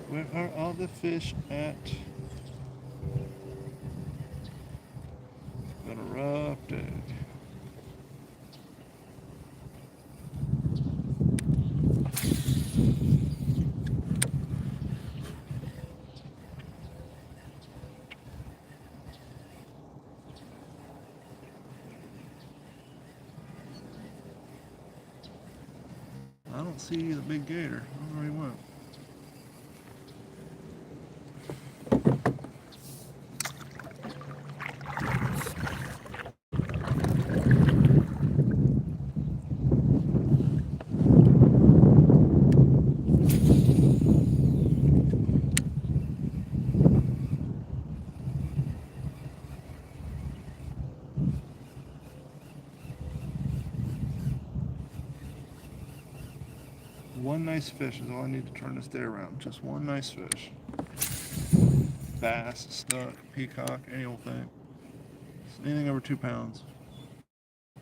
Where are all the fish at? Been a rough day. I don't see the big gator. I don't know where he went. One nice fish is all I need to turn this day around. Just one nice fish. Bass, snook, peacock, any old thing. Anything over 2 pounds. I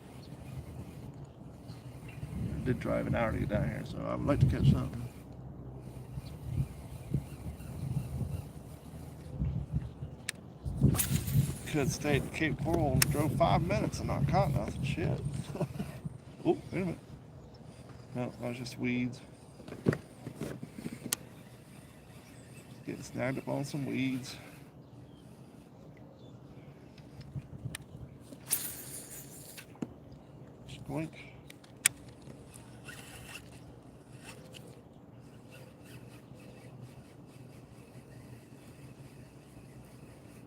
did drive an hour to get down here, so I would like to catch something. Could have stayed at Cape Coral and drove 5 minutes and not caught nothing. Shit. Oh, wait a minute. No, that was just weeds. Snagged up on some weeds. Squink.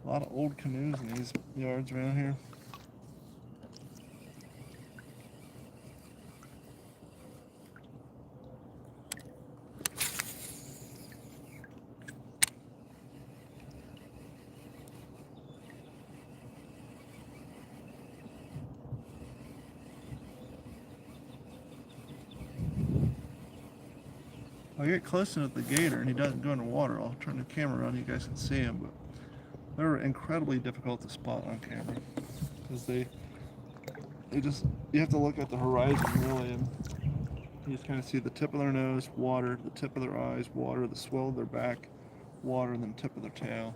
A lot of old canoes in these yards around here. I get close enough to the gator and he doesn't go in the water. I'll turn the camera around, you guys can see him, but they're incredibly difficult to spot on camera because they just, you have to look at the horizon really, and you just kind of see the tip of their nose, water, the tip of their eyes, water, the swell of their back, water, and then the tip of their tail.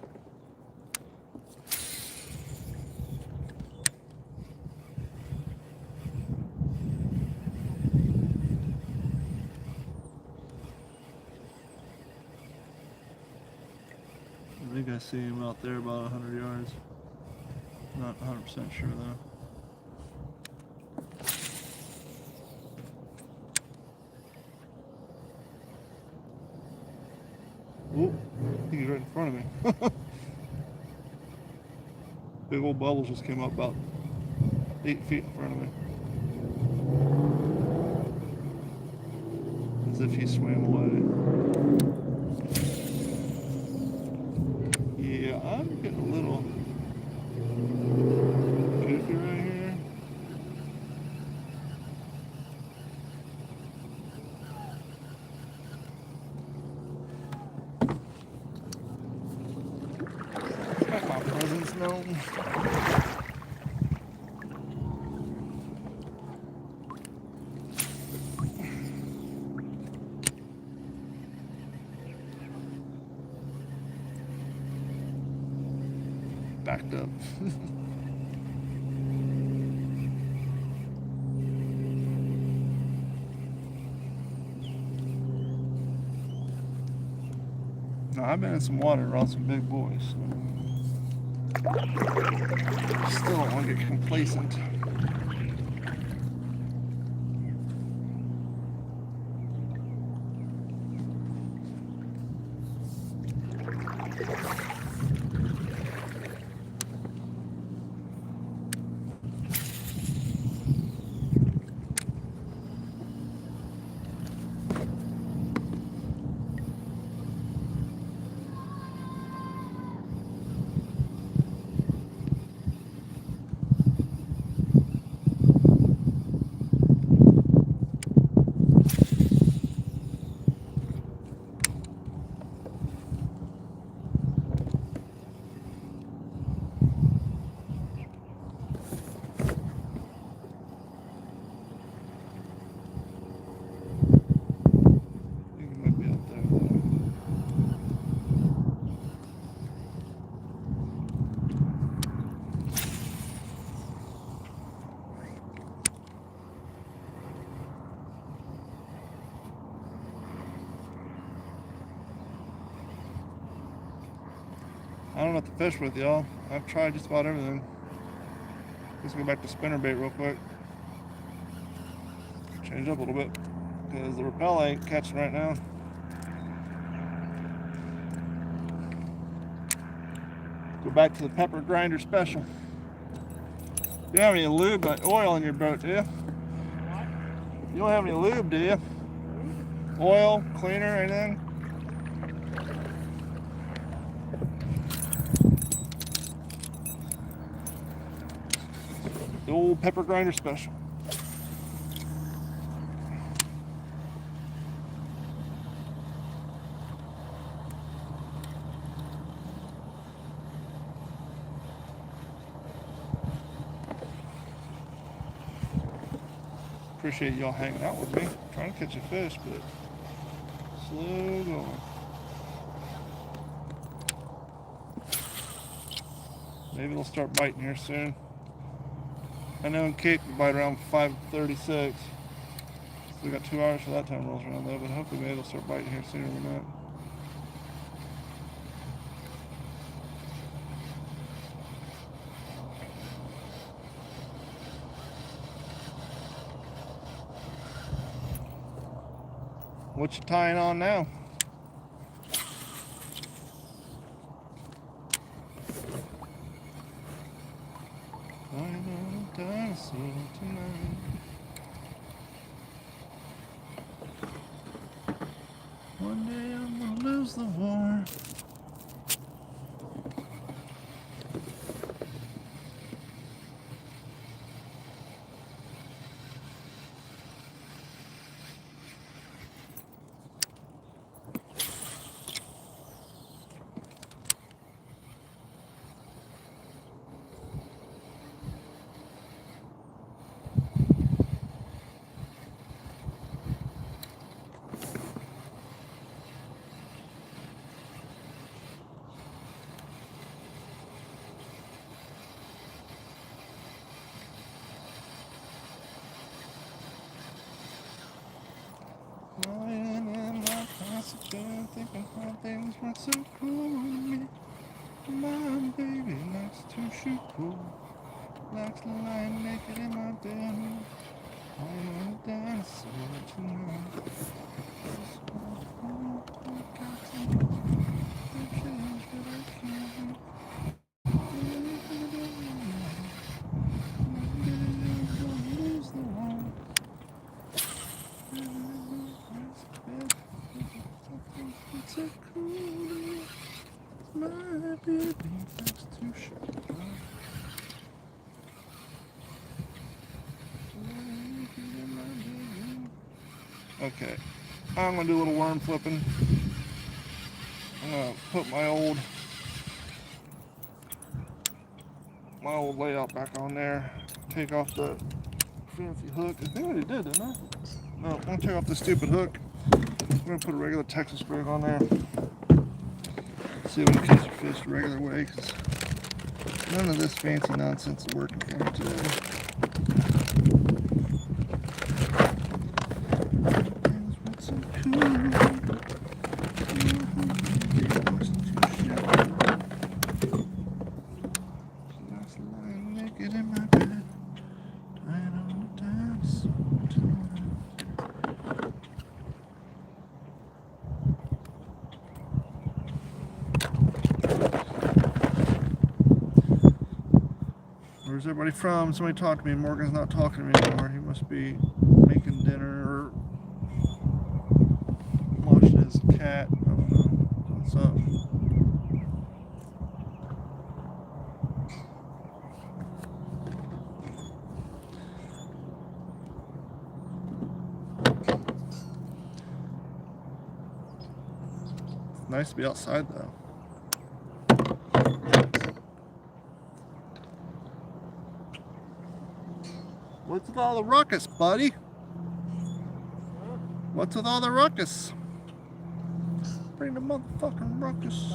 I think I see him out there about 100 yards. Not 100% sure though. Oh, I think he's right in front of me. Big old bubbles just came up about 8 feet in front of me. As if he swam away. Yeah, I'm getting a little goofy right here. Got my presence known. Backed up. No, I've been in some water around some big boys. So still don't want to get complacent. I don't know what to fish with, y'all. I've tried just about everything. Let's go back to spinnerbait real quick. Change up a little bit because the rappel ain't catching right now. Go back to the pepper grinder special. You don't have any lube but oil in your boat, do you? What? You don't have any lube, do you? Oil, cleaner, anything? The old pepper grinder special. Appreciate y'all hanging out with me. Trying to catch a fish, but slow going. Maybe they'll start biting here soon. I know in Cape we bite around 5:36. So we got 2 hours for that time rolls around though, but hopefully maybe they'll start biting here sooner than that. What you tying on now? Tying on a dinosaur tonight. One day I'm gonna lose the war. Lying in my passenger, thinking how things weren't so cool with me. My baby likes to shoot pool, likes to lie naked in my bedroom. I'm a dinosaur tonight. So cool, my baby likes to shoot. Okay, I'm gonna do a little worm flipping. I'm gonna put my old layout back on there. Take off the fancy hook. I think I already did, didn't I? No, I'm gonna take off the stupid hook. I'm gonna put a regular Texas rig on there. See if we can catch a fish the regular way, because none of this fancy nonsense is working for me today. Where's everybody from? Somebody talk to me. Morgan's not talking to me anymore. He must be making dinner or washing his cat. I don't know. What's up? It's nice to be outside though. What's with all the ruckus, buddy? What's with all the ruckus? Bring the motherfucking ruckus.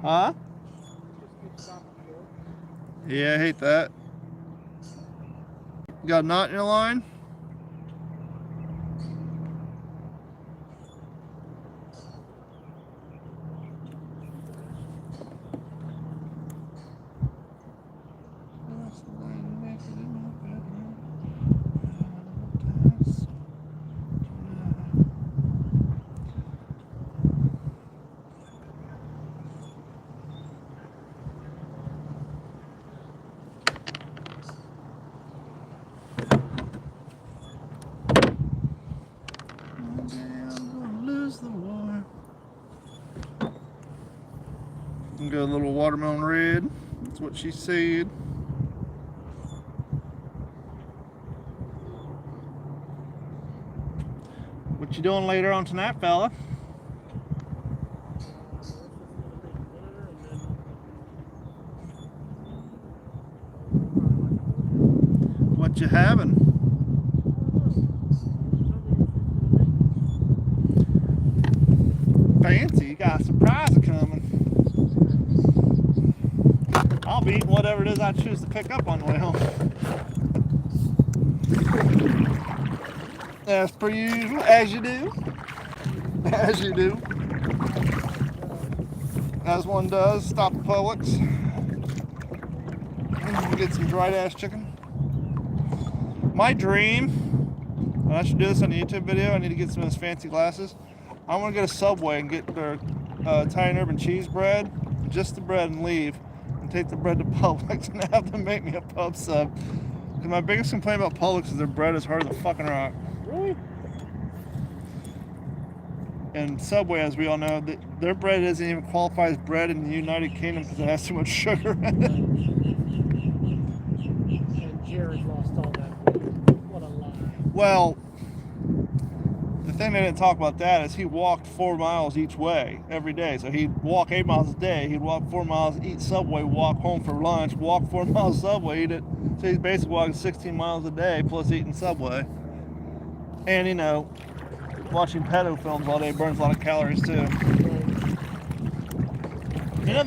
Huh? Yeah, I hate that. You got a knot in your line? Got a little watermelon red. That's what she said. What you doing later on tonight, fella? What you having? Fancy, you got a surprise coming. I'll be eating whatever it is I choose to pick up on the way home. As per usual, as you do. As you do. As one does, stop at Publix. Get some dried ass chicken. My dream And I should do this on a YouTube video. I need to get some of those fancy glasses. I want to go to Subway and get their Italian urban cheese bread, just the bread, and leave, and take the bread to Publix and have them make me a pub sub. Because my biggest complaint about Publix is their bread is hard as a fucking rock. Really? And Subway, as we all know, their bread doesn't even qualify as bread in the United Kingdom because it has too much sugar in it. And Jared lost all that weight. What a lie. Well, the thing they didn't talk about that is he walked 4 miles each way every day. So he'd walk 8 miles a day, he'd walk 4 miles, eat Subway, walk home for lunch, walk 4 miles Subway, eat it. So he's basically walking 16 miles a day plus eating Subway. And, you know, watching pedo films all day burns a lot of calories too. You know,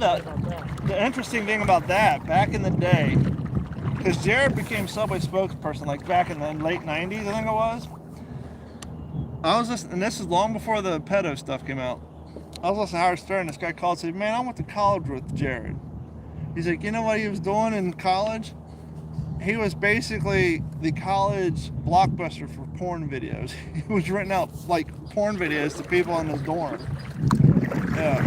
the interesting thing about that, back in the day, because Jared became Subway spokesperson like back in the late 90s, I think it was. I was listening, and this is long before the pedo stuff came out. I was listening to Howard Stern. This guy called and said, man, I went to college with Jared. He's like, you know what he was doing in college? He was basically the college Blockbuster for porn videos. He was renting out like porn videos to people in his dorm. Yeah.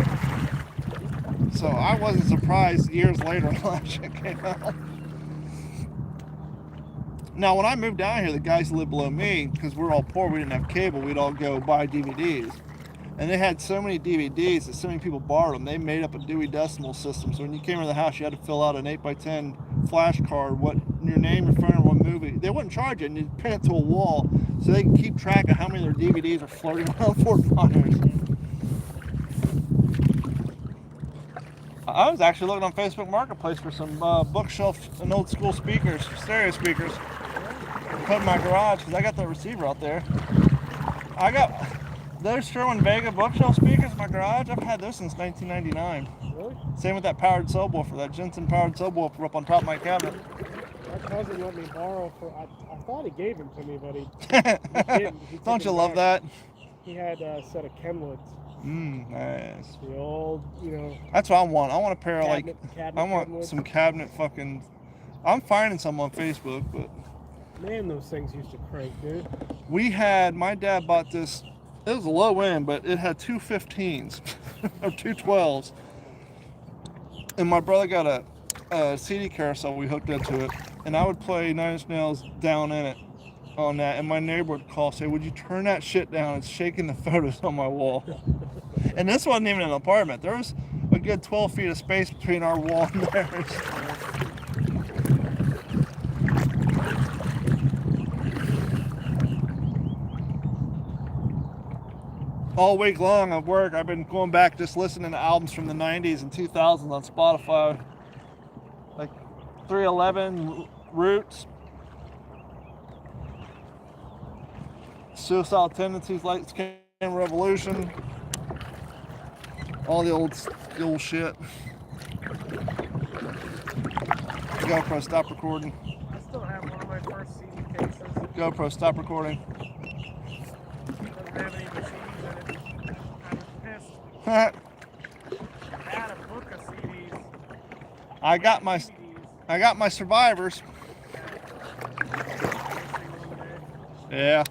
So I wasn't surprised years later when that shit came out. Now, when I moved down here, the guys who lived below me, because we were all poor, we didn't have cable, we'd all go buy DVDs. And they had so many DVDs that so many people borrowed them, they made up a Dewey Decimal System. So when you came into the house, you had to fill out an 8x10 flash card, what your name, your phone, and what movie. They wouldn't charge you, and you'd pin it to a wall so they can keep track of how many of their DVDs are floating around Fort Myers. I was actually looking on Facebook Marketplace for some bookshelf and old school speakers, stereo speakers. Put in my garage because I got the receiver out there. I got those Sherwin Vega bookshelf speakers in my garage. I've had those since 1999. Really? Same with that powered subwoofer, that Jensen powered subwoofer up on top of my cabinet. My cousin let me borrow for, I thought he gave them to me, but he didn't. He Don't took you them love back. that? He had a set of Kenwoods. Nice. The old, you know. That's what I want. I want a pair of cabinet I want Kenwoods. some cabinet fucking. I'm finding some on Facebook, but. Man, those things used to crank, dude. My dad bought this, it was a low end, but it had two 15s, or two 12s. And my brother got a CD carousel we hooked into it, and I would play Nine Inch Nails down in it on that, and my neighbor would call, say, would you turn that shit down? It's shaking the photos on my wall. And this wasn't even an apartment. There was a good 12 feet of space between our wall and theirs. All week long at work, I've been going back just listening to albums from the 90s and 2000s on Spotify. Like 311, Roots, Suicidal Tendencies, Lights Camera Revolution, all the old shit. GoPro, stop recording. I still have one of my first CD cases. GoPro, stop recording. Doesn't have any machines in it. I was pissed. I had a book of CDs. I got my Survivors. Yeah.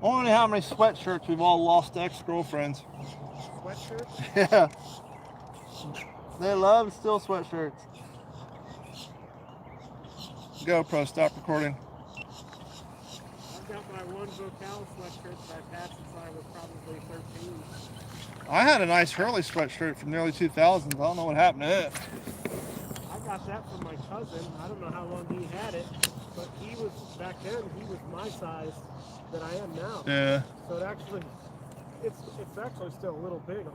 I wonder how many sweatshirts we've all lost to ex-girlfriends. Sweatshirts? Yeah. They love still sweatshirts. GoPro, stop recording. I've got my one Vocal sweatshirt that I've had since I was probably 13. I had a nice Hurley sweatshirt from the early 2000s. I don't know what happened to it. I got that from my cousin. I don't know how long he had it, but he was, back then, he was my size that I am now. Yeah. So it actually, it's actually still a little big on me.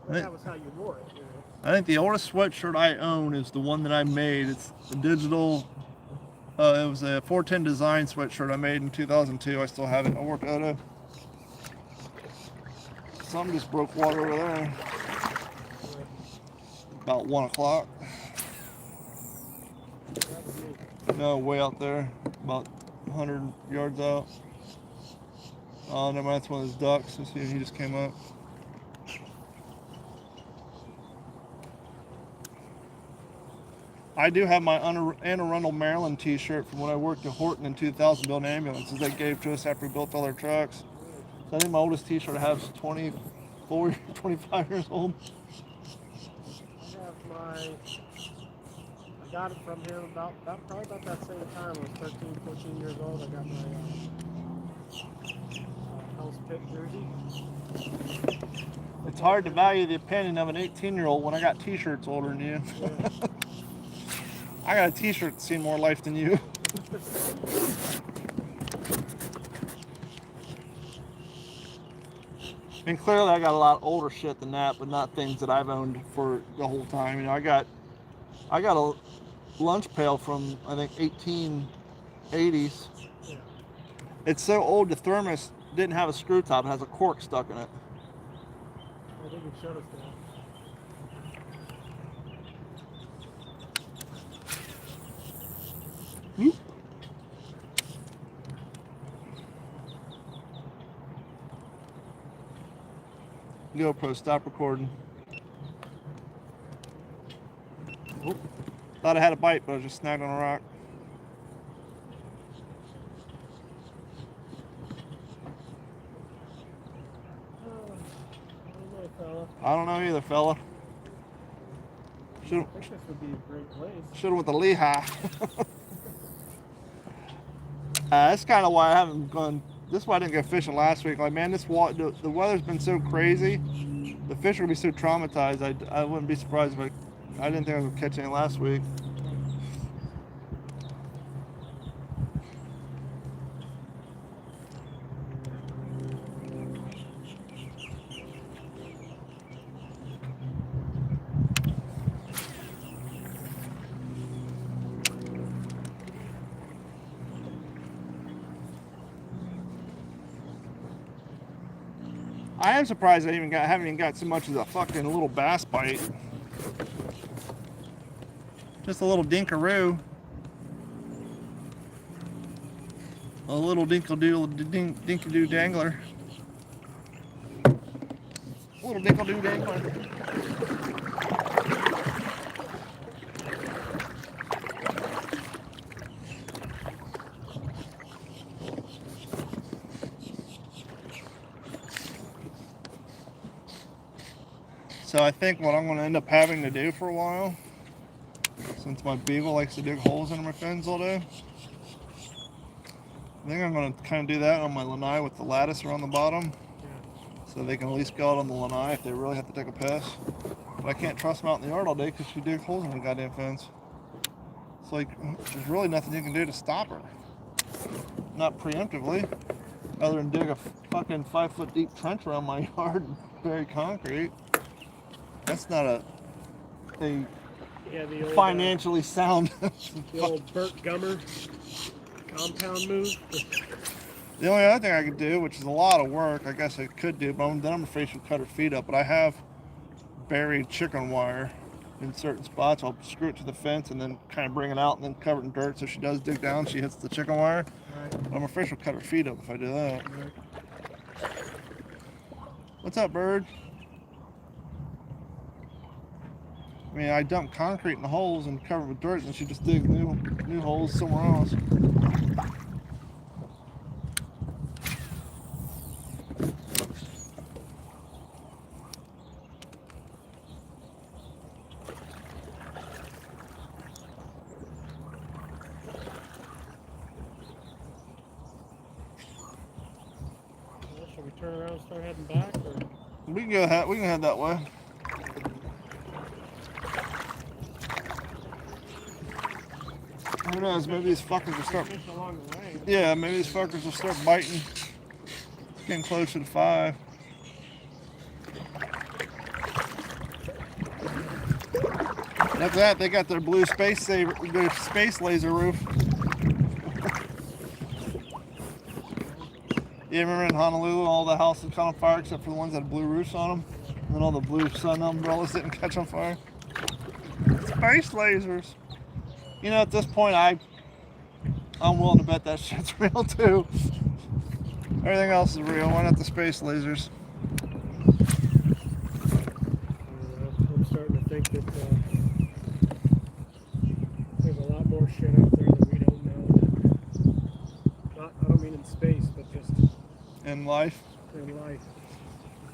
But that was how you wore it, you know. I think the oldest sweatshirt I own is the one that I made. It's a digital, it was a 410 design sweatshirt I made in 2002. I still have it. I work at a, some just broke water over there. About 1 o'clock. No, way out there, about 100 yards out. Oh, never mind, that's one of his ducks. Let's see, he just came up. I do have my Anne Arundel, Maryland t-shirt from when I worked at Horton in 2000 building ambulances they gave to us after we built all their trucks. So I think my oldest t-shirt I have is 24, 25 years old. I got it from him probably about that same time. I was 13, 14 years old. I got my house pit jersey. It's hard to value the opinion of an 18-year-old when I got t-shirts older than you. Yeah. I got a t-shirt that's seen more life than you. I mean, clearly I got a lot older shit than that, but not things that I've owned for the whole time. You know, I got a lunch pail from, I think, 1880s. Yeah. It's so old the thermos didn't have a screw top. It has a cork stuck in it. I think you showed us that. Whoop. GoPro, stop recording. Oop. Thought I had a bite, but I was just snagged on a rock. I don't know either, fella. I think this would be a great place. Should have with the Lehigh. That's kind of why I haven't gone. This is why I didn't go fishing last week. Like, man, the weather's been so crazy. The fish are gonna be so traumatized. I wouldn't be surprised if I didn't think I was gonna catch any last week. I am surprised I haven't even got so much as a fucking little bass bite. Just a little dinkaroo. A little dinkadoo dangler. A little dinkadoo dangler. So I think what I'm going to end up having to do for a while, since my beagle likes to dig holes in my fins all day, I think I'm going to kind of do that on my lanai with the lattice around the bottom, so they can at least go out on the lanai if they really have to take a piss. But I can't trust them out in the yard all day because she digs holes in the goddamn fins. It's like, there's really nothing you can do to stop her. Not preemptively, other than dig a fucking 5-foot deep trench around my yard and bury concrete. That's not a the old, financially sound. The old Burt Gummer compound move. The only other thing I could do, which is a lot of work, I guess I could do, but then I'm afraid she'll cut her feet up. But I have buried chicken wire in certain spots. I'll screw it to the fence and then kind of bring it out and then cover it in dirt. So she does dig down, she hits the chicken wire. Right. But I'm afraid she'll cut her feet up if I do that. Right. What's up, bird? I mean, I dump concrete in the holes and cover it with dirt, and she just digs new holes somewhere else. Well, should we turn around and start heading back, or? We can head that way. Who knows? Maybe these fuckers will start. Fish along the way. Yeah, maybe these fuckers will start biting. It's getting closer to 5. And after that, they got their blue their space laser roof. Yeah, remember in Honolulu, all the houses caught on fire except for the ones that had blue roofs on them, and then all the blue sun umbrellas didn't catch on fire. Space lasers. You know, at this point, I'm willing to bet that shit's real too. Everything else is real. Why not the space lasers? I'm starting to think that more shit out there that we don't know. Not, I don't mean in space, but just in life. in life.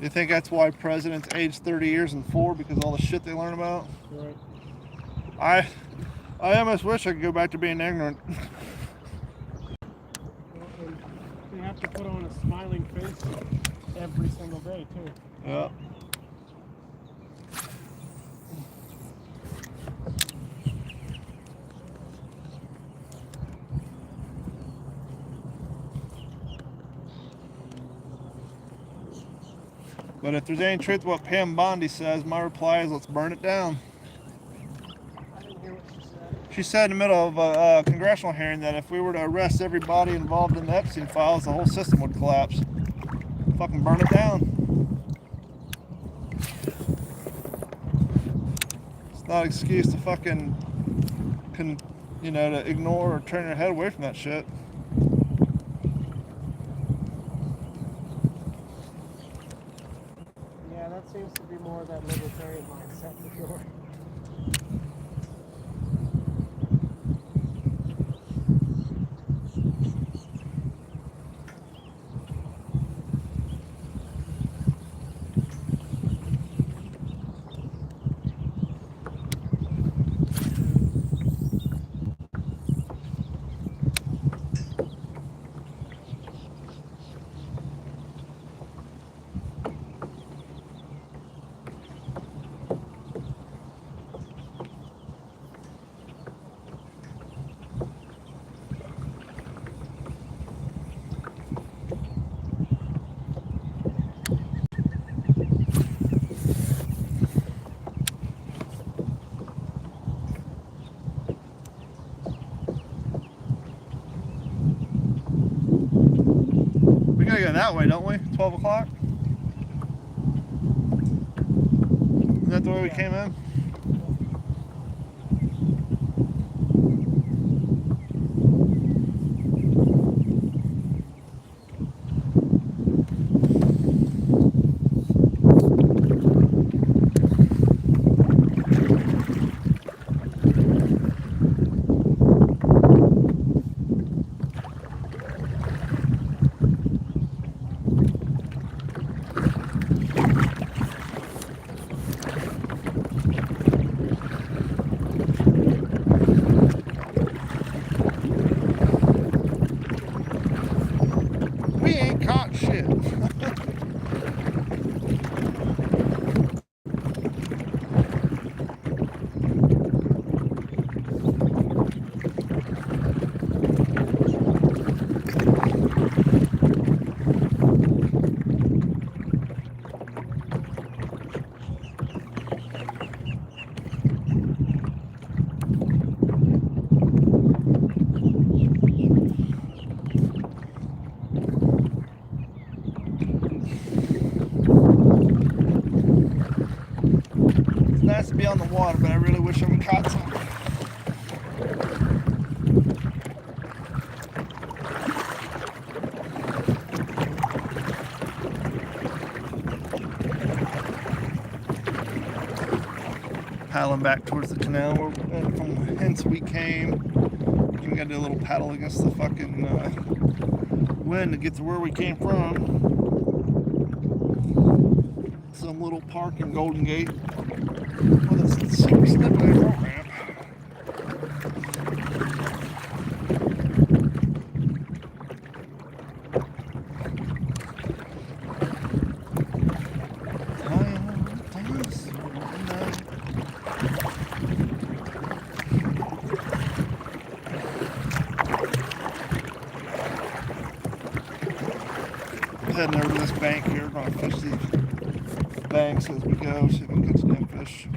You think that's why presidents age 30 years and 4 because of all the shit they learn about? Right. I almost wish I could go back to being ignorant. Well, and they have to put on a smiling face every single day too. Yeah. But if there's any truth to what Pam Bondi says, my reply is let's burn it down. I didn't hear what she said. She said in the middle of a congressional hearing that if we were to arrest everybody involved in the Epstein files, the whole system would collapse. Fucking burn it down. It's not an excuse to fucking, to ignore or turn your head away from that shit. Yeah, that seems to be more of that libertarian mindset for sure. We gotta go that way, don't we? 12 o'clock? Is that the way we came in? We ain't caught shit. It's nice to be on the water, but I really wish I would caught some. Paddling back towards the canal from hence we came. We gotta do a little paddle against the fucking wind to get to where we came from. Some little park in Golden Gate with a super slippery rope ramp. Heading over to this bank here, gonna fish these banks as we go, see if we can catch some fish.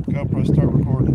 GoPro, start recording.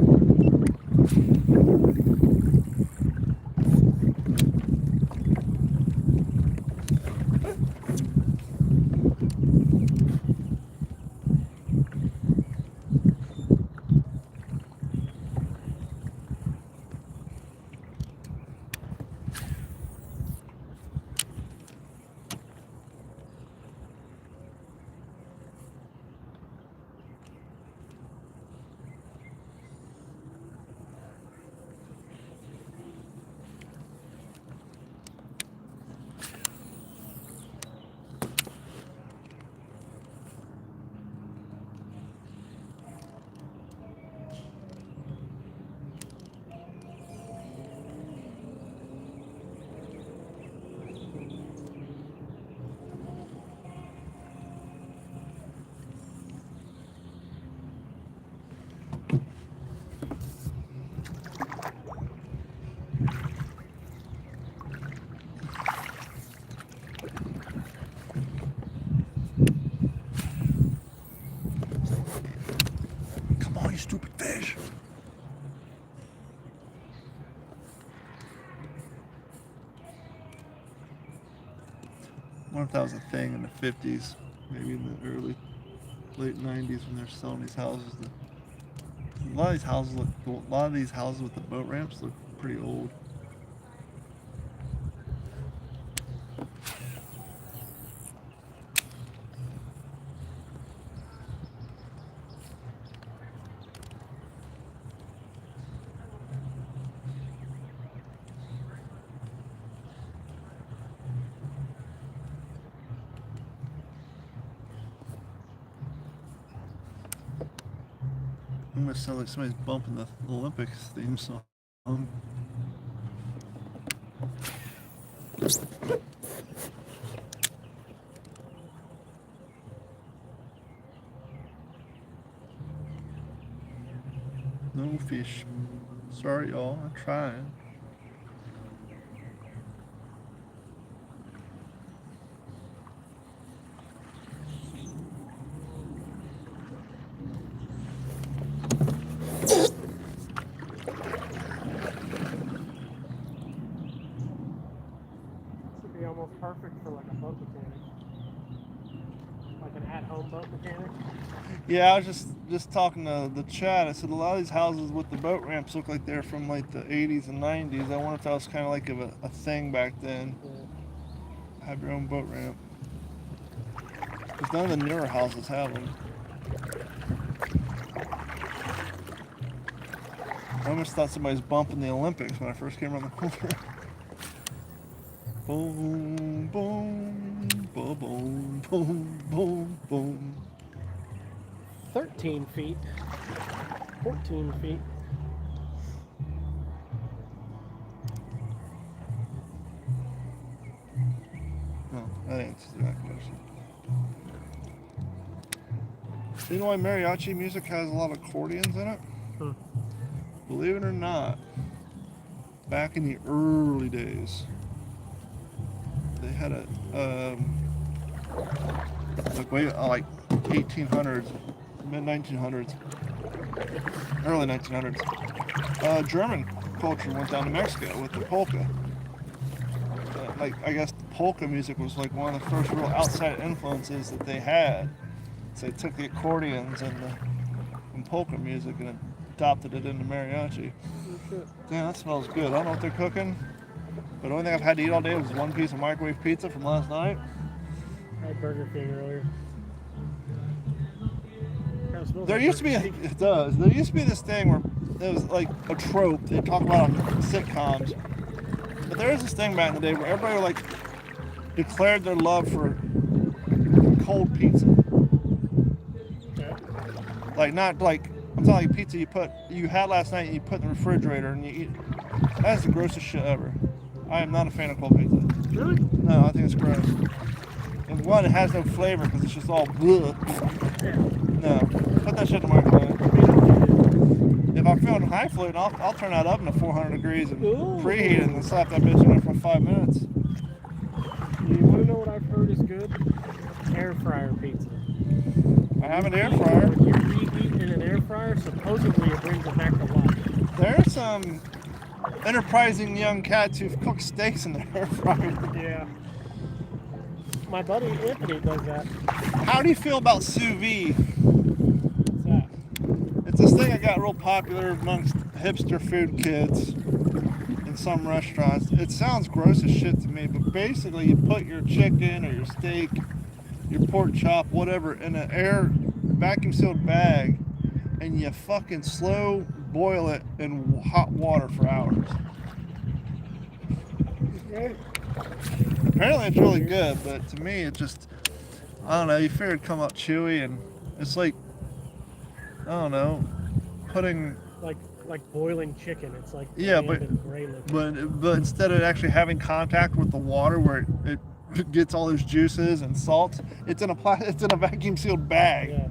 Fish. I wonder if that was a thing in the 50s, maybe in the late 90s when they're selling these houses. A lot of these houses with the boat ramps look pretty old. I'm gonna sound like somebody's bumping the Olympics theme song. No fish. Sorry, y'all. I'm trying. Almost perfect for like a boat mechanic, like an at-home boat mechanic. Yeah, I was just talking to the chat. I said a lot of these houses with the boat ramps look like they're from like the 80s and 90s. I wonder if that was kind of like a thing back then. Yeah. Have your own boat ramp. Because none of the newer houses have them. I almost thought somebody's bumping the Olympics when I first came around the corner. Boom, boom, boom, boom, boom, boom, boom. 13 feet. 14 feet. Oh, that answers that question. You know why mariachi music has a lot of accordions in it? Believe it or not, back in the early days, they had like 1800s, mid 1900s, early 1900s. German culture went down to Mexico with the polka. I guess the polka music was like one of the first real outside influences that they had. So they took the accordions and polka music and adopted it into mariachi. Yeah, that smells good. I don't know what they're cooking, but the only thing I've had to eat all day was one piece of microwave pizza from last night. I had Burger King earlier. There used to be there used to be this thing where it was like a trope they talk about on sitcoms, but there was this thing back in the day where everybody like declared their love for cold pizza. Okay. Like not like I'm talking like pizza you had last night and you put in the refrigerator and you eat. That's the grossest shit ever. I am not a fan of cold pizza. Really? No, I think it's gross. And one, it has no flavor because it's just all bleh. No, put that shit in the microwave. If I'm feeling high fluid, I'll turn that oven to 400 degrees and preheat it and slap that bitch in there for 5 minutes. You want to know what I've heard is good? Air fryer pizza. I have an air fryer. When you reheat in an air fryer, supposedly it brings it back to life. There's some enterprising young cats who cook steaks in their air fryer. Yeah. My buddy Anthony does that. How do you feel about sous vide? What's that? It's this thing that got real popular amongst hipster food kids in some restaurants. It sounds gross as shit to me, but basically you put your chicken or your steak, your pork chop, whatever, in an air vacuum sealed bag, and you fucking slow boil it in hot water for hours. Okay. Apparently it's really good, but to me it just, I don't know, you figure it'd come out chewy, and it's like, I don't know, putting like boiling chicken. It's like yeah, but instead of actually having contact with the water where it gets all those juices and salts, it's in a vacuum sealed bag. Yeah.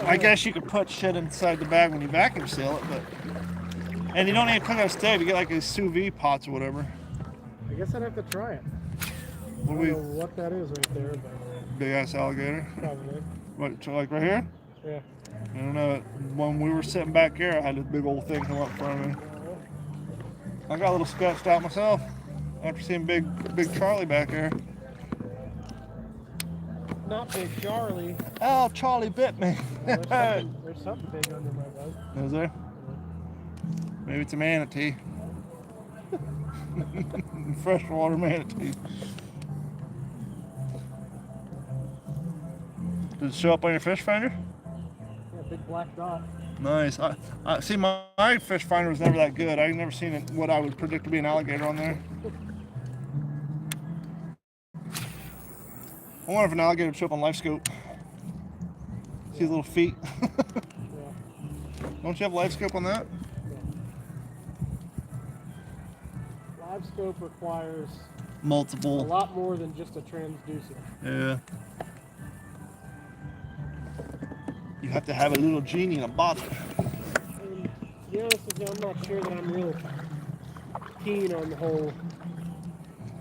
I guess you could put shit inside the bag when you vacuum seal it, and you don't even cook on a stove. You get like a sous vide pots or whatever. I guess I'd have to try it. I don't know what that is right there, but Big ass alligator. probably. What, so like right here? Yeah. I don't know. When we were sitting back here, I had this big old thing come up in front of me. I got a little sketched out myself after seeing big Charlie back there. Not Big Charlie. Oh, Charlie bit me. There's something big under my boat. Is there? Maybe it's a manatee. Freshwater manatee. Did it show up on your fish finder? Yeah, big black dot. Nice. I see, my fish finder was never that good. I've never seen it, what I would predict to be an alligator on there. I wonder if an alligator would show up on LifeScope. See his little feet. Yeah. Don't you have LifeScope on that? Live scope requires a Multiple. lot more than just a transducer. Yeah. You have to have a little genie in a bottle. And to be honest with you, I'm not sure that I'm real keen on the whole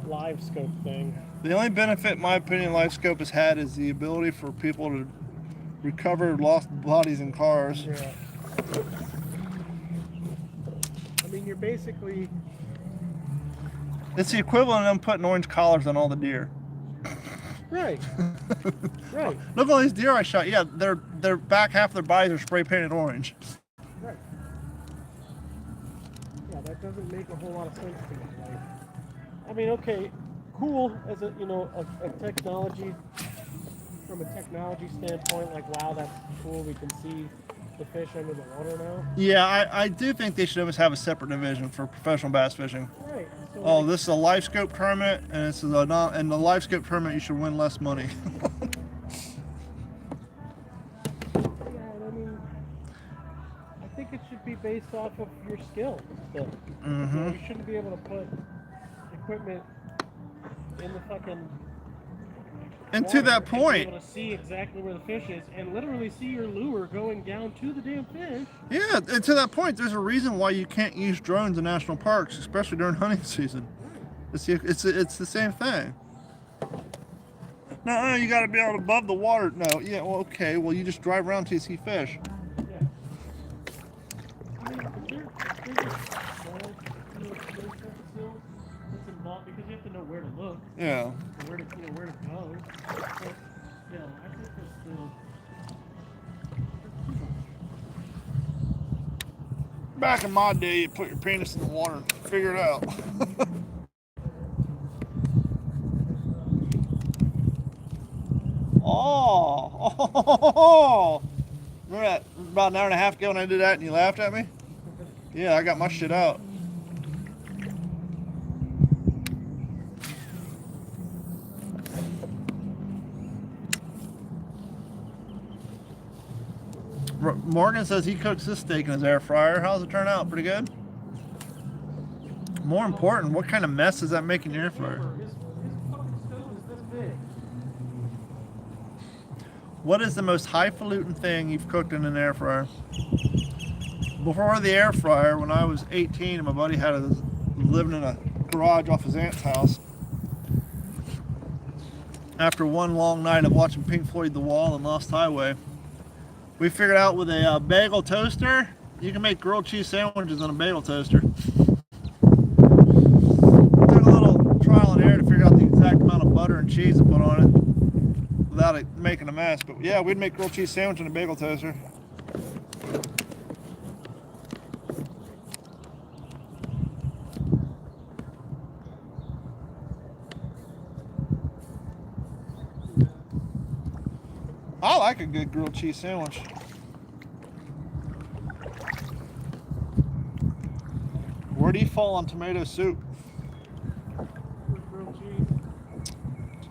live scope thing. The only benefit, in my opinion, LifeScope has had is the ability for people to recover lost bodies in cars. Yeah. I mean, you're basically... It's the equivalent of them putting orange collars on all the deer. Right. Right. Look at all these deer I shot. Yeah, their back half of their bodies are spray painted orange. Right. Yeah, that doesn't make a whole lot of sense to me. Like, I mean, okay, cool as a a technology, from a technology standpoint. Like, wow, that's cool. We can see the fish under the water now. Yeah, I do think they should almost have a separate division for professional bass fishing. Right. So Oh, this is a LifeScope tournament, and this is and the LifeScope tournament you should win less money. yeah, I mean, I think it should be based off of your skill. Still. Mm-hmm. You shouldn't be able to put equipment in the fucking And water to that and point, be able to see exactly where the fish is and literally see your lure going down to the damn fish. yeah, and to that point, there's a reason why you can't use drones in national parks, especially during hunting season. It's the same thing. No, you got to be able to above the water. No, yeah, well, okay, well, you just drive around till you see fish. Yeah. I mean, there's a small, skills that's involved because you have to know where to look, Yeah. and where to go. But, yeah, I think there's still. Back in my day, you put your penis in the water and figure it out. Oh, remember that about an hour and a half ago when I did that and you laughed at me? Yeah, I got my shit out. Morgan says he cooks his steak in his air fryer. How's it turn out? Pretty good? More important, what kind of mess does that make in your air fryer? His fucking stove is this big. What is the most highfalutin thing you've cooked in an air fryer? Before the air fryer, when I was 18 and my buddy living in a garage off his aunt's house, after one long night of watching Pink Floyd The Wall and Lost Highway, we figured out with a bagel toaster, you can make grilled cheese sandwiches on a bagel toaster. Took a little trial and error to figure out the exact amount of butter and cheese to put on it without it making a mess. But yeah, we'd make grilled cheese sandwich in a bagel toaster. I like a good grilled cheese sandwich. Where do you fall on tomato soup With grilled cheese.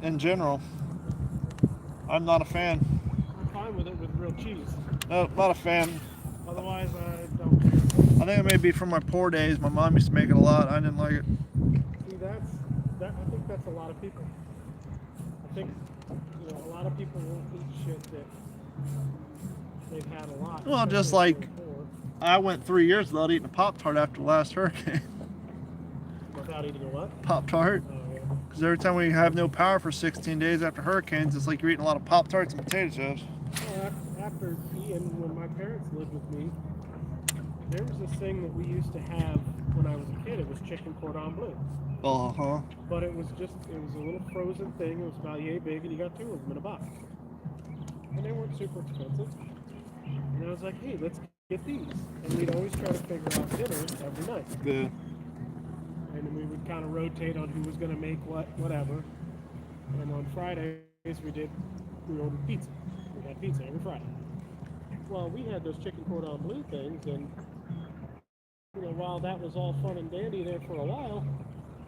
in general? I'm not a fan. I'm fine with it with grilled cheese. No, not a fan. Otherwise, I don't care. I think it may be from my poor days. My mom used to make it a lot. I didn't like it. See, I think that's a lot of people. I think, a lot of people won't eat shit that they've had a lot. Well, just especially like before, I went 3 years without eating a Pop-Tart after the last hurricane. without eating a what? Pop-Tart. Oh, yeah. Because every time we have no power for 16 days after hurricanes, it's like you're eating a lot of Pop-Tarts and potato chips. Well, after eating, when my parents lived with me, there was this thing that we used to have when I was a kid. It was chicken cordon bleu. Uh-huh. But it was a little frozen thing. It was about yay big, and you got 2 of them in a box. And they weren't super expensive. And I was like, hey, let's get these. And we'd always try to figure out dinner every night. Yeah. And then we would kind of rotate on who was going to make whatever. And on Fridays, we ordered pizza. We had pizza every Friday. Well, we had those chicken cordon bleu things, and while that was all fun and dandy there for a while,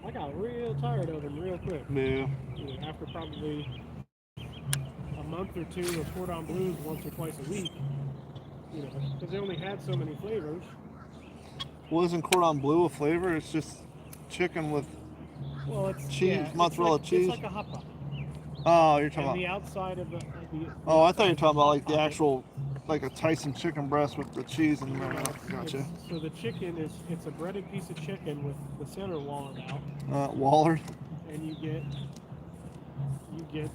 I got real tired of them real quick. Yeah. After probably a month or 2 of cordon bleus once or twice a week, because they only had so many flavors. Well, isn't cordon bleu a flavor? It's just chicken with cheese, mozzarella cheese. It's like a hot pot. Oh, you're talking and about the outside of the oh, I thought you were talking about like the actual, like a Tyson chicken breast with the cheese and gotcha. So the chicken it's a breaded piece of chicken with the center walled out. Walled. And you get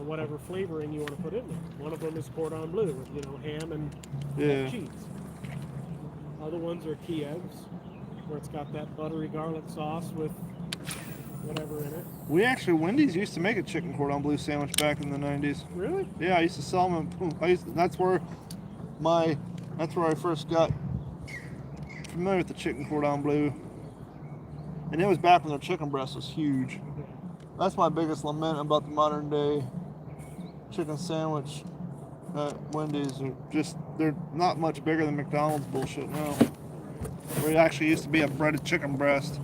whatever flavoring you want to put in there. One of them is cordon bleu with ham and cheese. Other ones are Kiev's, where it's got that buttery garlic sauce with whatever in it. Wendy's used to make a chicken cordon bleu sandwich back in the 90s. Really? Yeah, I used to sell them. That's where I first got familiar with the chicken cordon bleu. And it was back when their chicken breast was huge. That's my biggest lament about the modern day chicken sandwich at Wendy's. They're not much bigger than McDonald's bullshit now. Where it actually used to be a breaded chicken breast.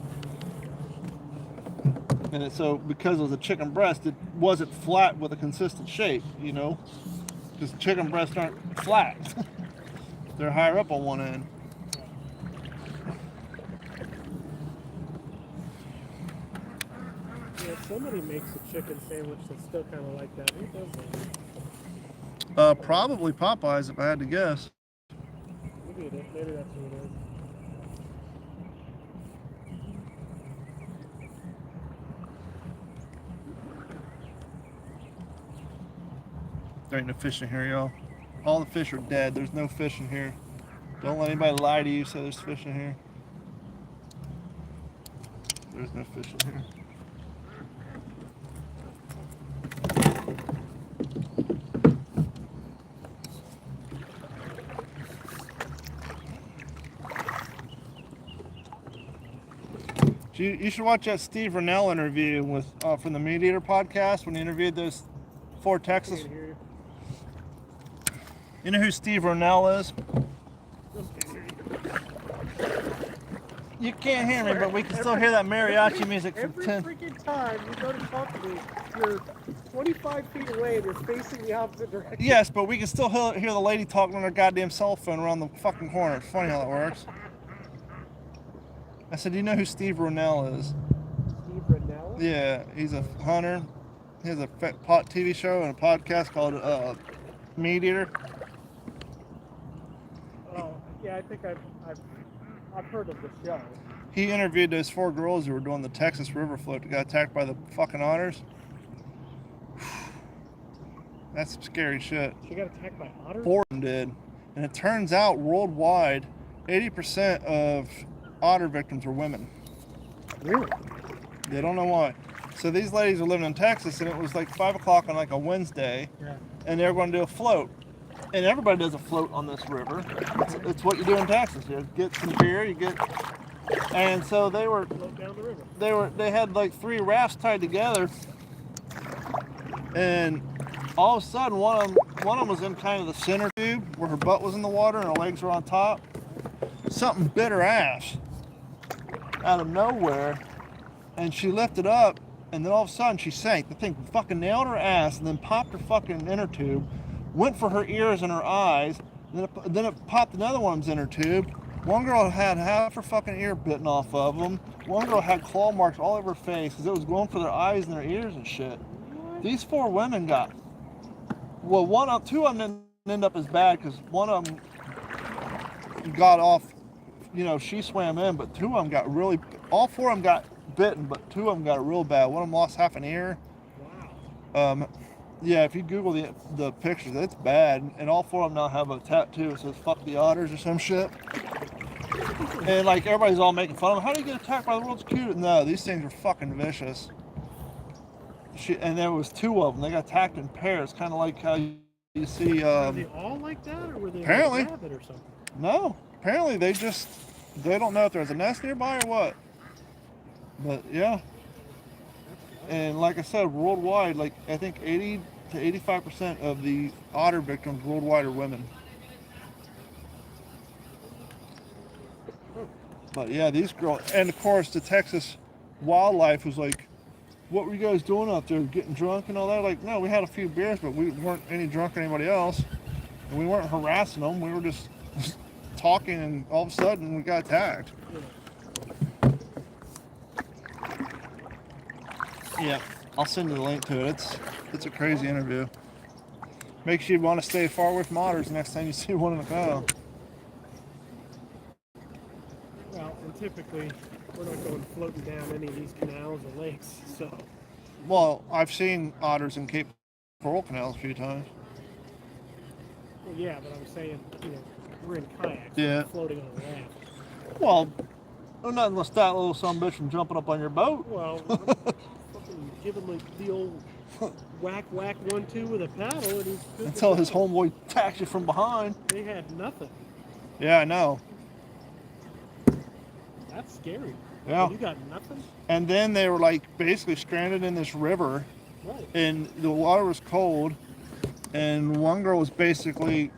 And so because it was a chicken breast, it wasn't flat with a consistent shape, because chicken breasts aren't flat. They're higher up on one end. Yeah, somebody makes a chicken sandwich that's still kind of like that. Who does that? Probably Popeyes, if I had to guess. Maybe that's what it is. There ain't no fish in here, y'all. All the fish are dead. There's no fish in here. Don't let anybody lie to you, say there's fish in here. There's no fish in here. You should watch that Steve Rennell interview with from the Meat Eater podcast when he interviewed those 4 Texas. You know who Steve Rennell is? You can't hear me, but we can still hear that mariachi music from 10. Every freaking time you go to talk to me, you're 25 feet away and you're facing the opposite direction. Yes, but we can still hear the lady talking on her goddamn cell phone around the fucking corner. It's funny how that works. I said, do you know who Steve Rennell is? Steve Rennell? Yeah, he's a hunter. He has a pot TV show and a podcast called Meat Eater. Oh, yeah, I think I've heard of the show. He interviewed those 4 girls who were doing the Texas river float that got attacked by the fucking otters. That's some scary shit. She got attacked by otters? 4 of them did. And it turns out worldwide, 80% of otter victims were women. Really? They don't know why. So these ladies are living in Texas, and it was like 5 o'clock on like a Wednesday, and they were going to do a float. And everybody does a float on this river. It's what you do in Texas. You get some beer, and so they were float down the river. They had like 3 rafts tied together, and all of a sudden one of them was in kind of the center tube where her butt was in the water and her legs were on top. Something bit her ass out of nowhere, and she lifted up, and then all of a sudden she sank. The thing fucking nailed her ass and then popped her fucking inner tube, went for her ears and her eyes, and then it popped another one's inner tube. One girl had half her fucking ear bitten off of them. One girl had claw marks all over her face because it was going for their eyes and their ears and shit. These 4 women got, well, 2 of them didn't end up as bad because one of them got off, she swam in, but 2 of them got really, all 4 of them got bitten, but 2 of them got real bad. One of them lost half an ear. Wow. Yeah, if you Google the pictures, it's bad. And all 4 of them now have a tattoo that says "fuck the otters" or some shit. And like everybody's all making fun of them. How do you get attacked by the world's cutest? No, these things are fucking vicious. And there was 2 of them. They got attacked in pairs, kind of like how you see. Were they all like that, or were they Apparently. like rabid or something? No, apparently they don't know if there's a nest nearby or what. But yeah, and like I said, worldwide, like I think 80 to 85% of the otter victims worldwide are women. But yeah, these girls, and of course the Texas wildlife was like, what were you guys doing out there, getting drunk and all that? Like, no, we had a few beers, but we weren't any drunk than anybody else. And we weren't harassing them, we were just talking, and all of a sudden we got attacked. Yeah, I'll send you the link to it. It's a crazy interview. Makes you want to stay far away from otters next time you see one in the canal. Well, and typically we're not going floating down any of these canals or lakes, so. Well, I've seen otters in Cape Coral canals a few times. Well, yeah, but I'm saying, we're in kayaks. Yeah. We're floating on a raft. Well, not unless that little son of a bitch from jumping up on your boat. Well, fucking give him the old whack 1-2 with a paddle, and he's good. Until his homeboy attacks you from behind. They had nothing. Yeah, I know. That's scary. Yeah. You got nothing? And then they were like basically stranded in this river. Right. And the water was cold. And one girl was basically,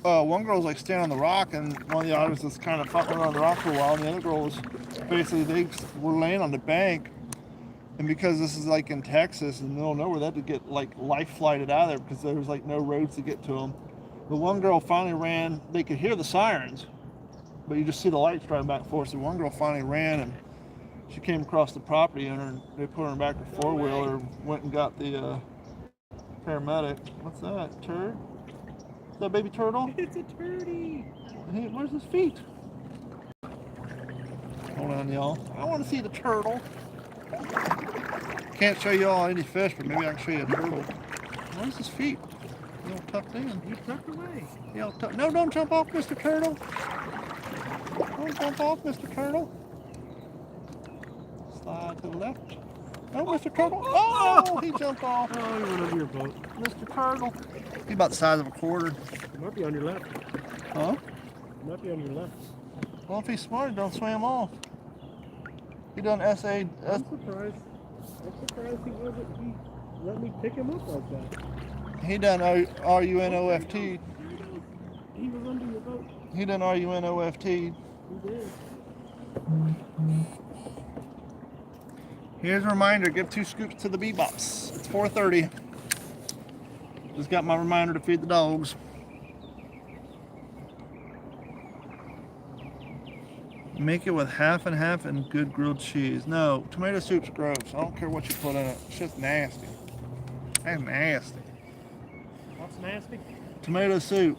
like standing on the rock, and one of the otters was kind of fucking around the rock for a while, and the other girl was basically, they were laying on the bank. And because this is like in Texas, in the middle of nowhere, they had to get like life flighted out of there because there was like no roads to get to them. The one girl finally ran, they could hear the sirens, but you just see the lights driving back and forth. So one girl finally ran, and she came across the property owner, and they put her in the back of the four-wheeler, went and got the paramedic. What's that, turd? Is that a baby turtle? It's a turdy. Hey, where's his feet? Hold on, y'all. I want to see the turtle. Can't show you all any fish, but maybe I can show you a turtle. Where's his feet? They're all tucked in. You tucked away. No, don't jump off, Mr. Turtle. Don't jump off, Mr. Turtle. Slide to the left. No, Mr. Turtle. Oh, he jumped off. Oh, he went under your boat. Mr. Turtle. He's about the size of a quarter. It might be on your left. Huh? It might be on your left. Well, if he's smart, don't swim off. He done SA. I'm surprised. I'm surprised he let me pick him up like that. He done RUNOFT. He was under your boat. He done RUNOFT. He did. Here's a reminder, give 2 scoops to the bebops. It's 4:30. Just got my reminder to feed the dogs. Make it with half and half and good grilled cheese. No, tomato soup's gross. I don't care what you put in it. It's just nasty. That's nasty. What's nasty? Tomato soup.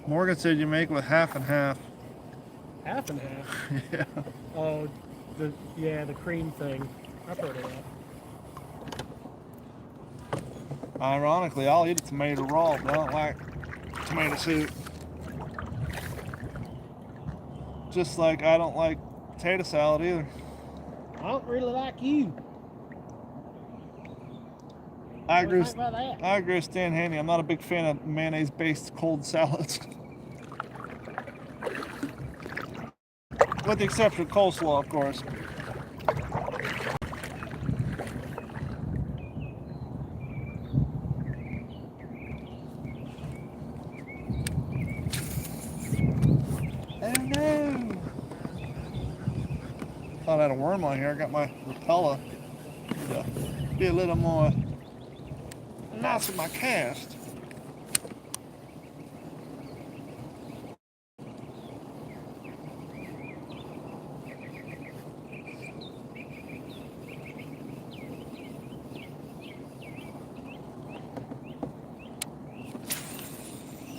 Morgan said you make it with half and half. Half and half? Yeah. Oh, the cream thing. I've heard of that. Ironically, I'll eat a tomato raw, but I don't like tomato soup. Just like I don't like potato salad either. I don't really like you. I agree that? with Stan Haney. I'm not a big fan of mayonnaise-based cold salads. With the exception of coleslaw, of course. Oh no! Thought I had a worm on here. I got my Rapella. To be a little more nice with my cast.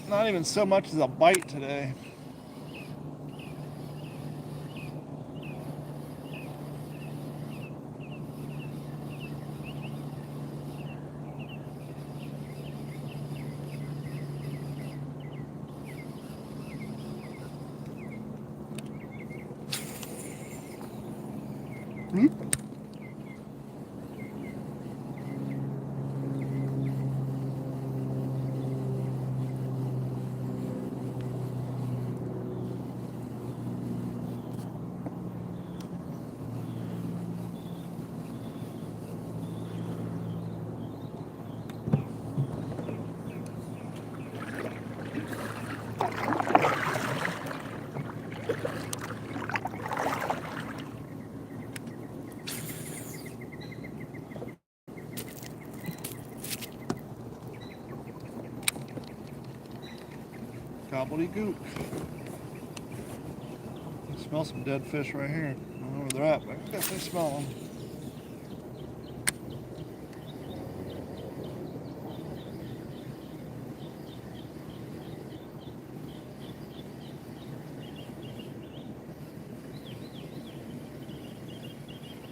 Not even so much as a bite today. Gobbledygook. I smell some dead fish right here. I don't know where they're at, but I guess I smell them.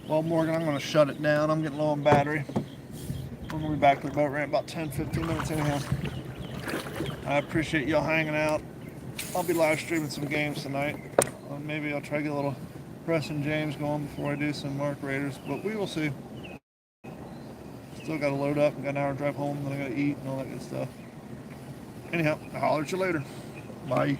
Well, Morgan, I'm going to shut it down. I'm getting low on battery. I'm going to be back to the boat ramp about 10-15 minutes anyhow. I appreciate y'all hanging out. I'll be live streaming some games tonight. Maybe I'll try to get a little Preston James going before I do some Mark Raiders, but we will see. Still got to load up and got an hour drive home, then I got to eat and all that good stuff. Anyhow, I'll holler at you later. Bye.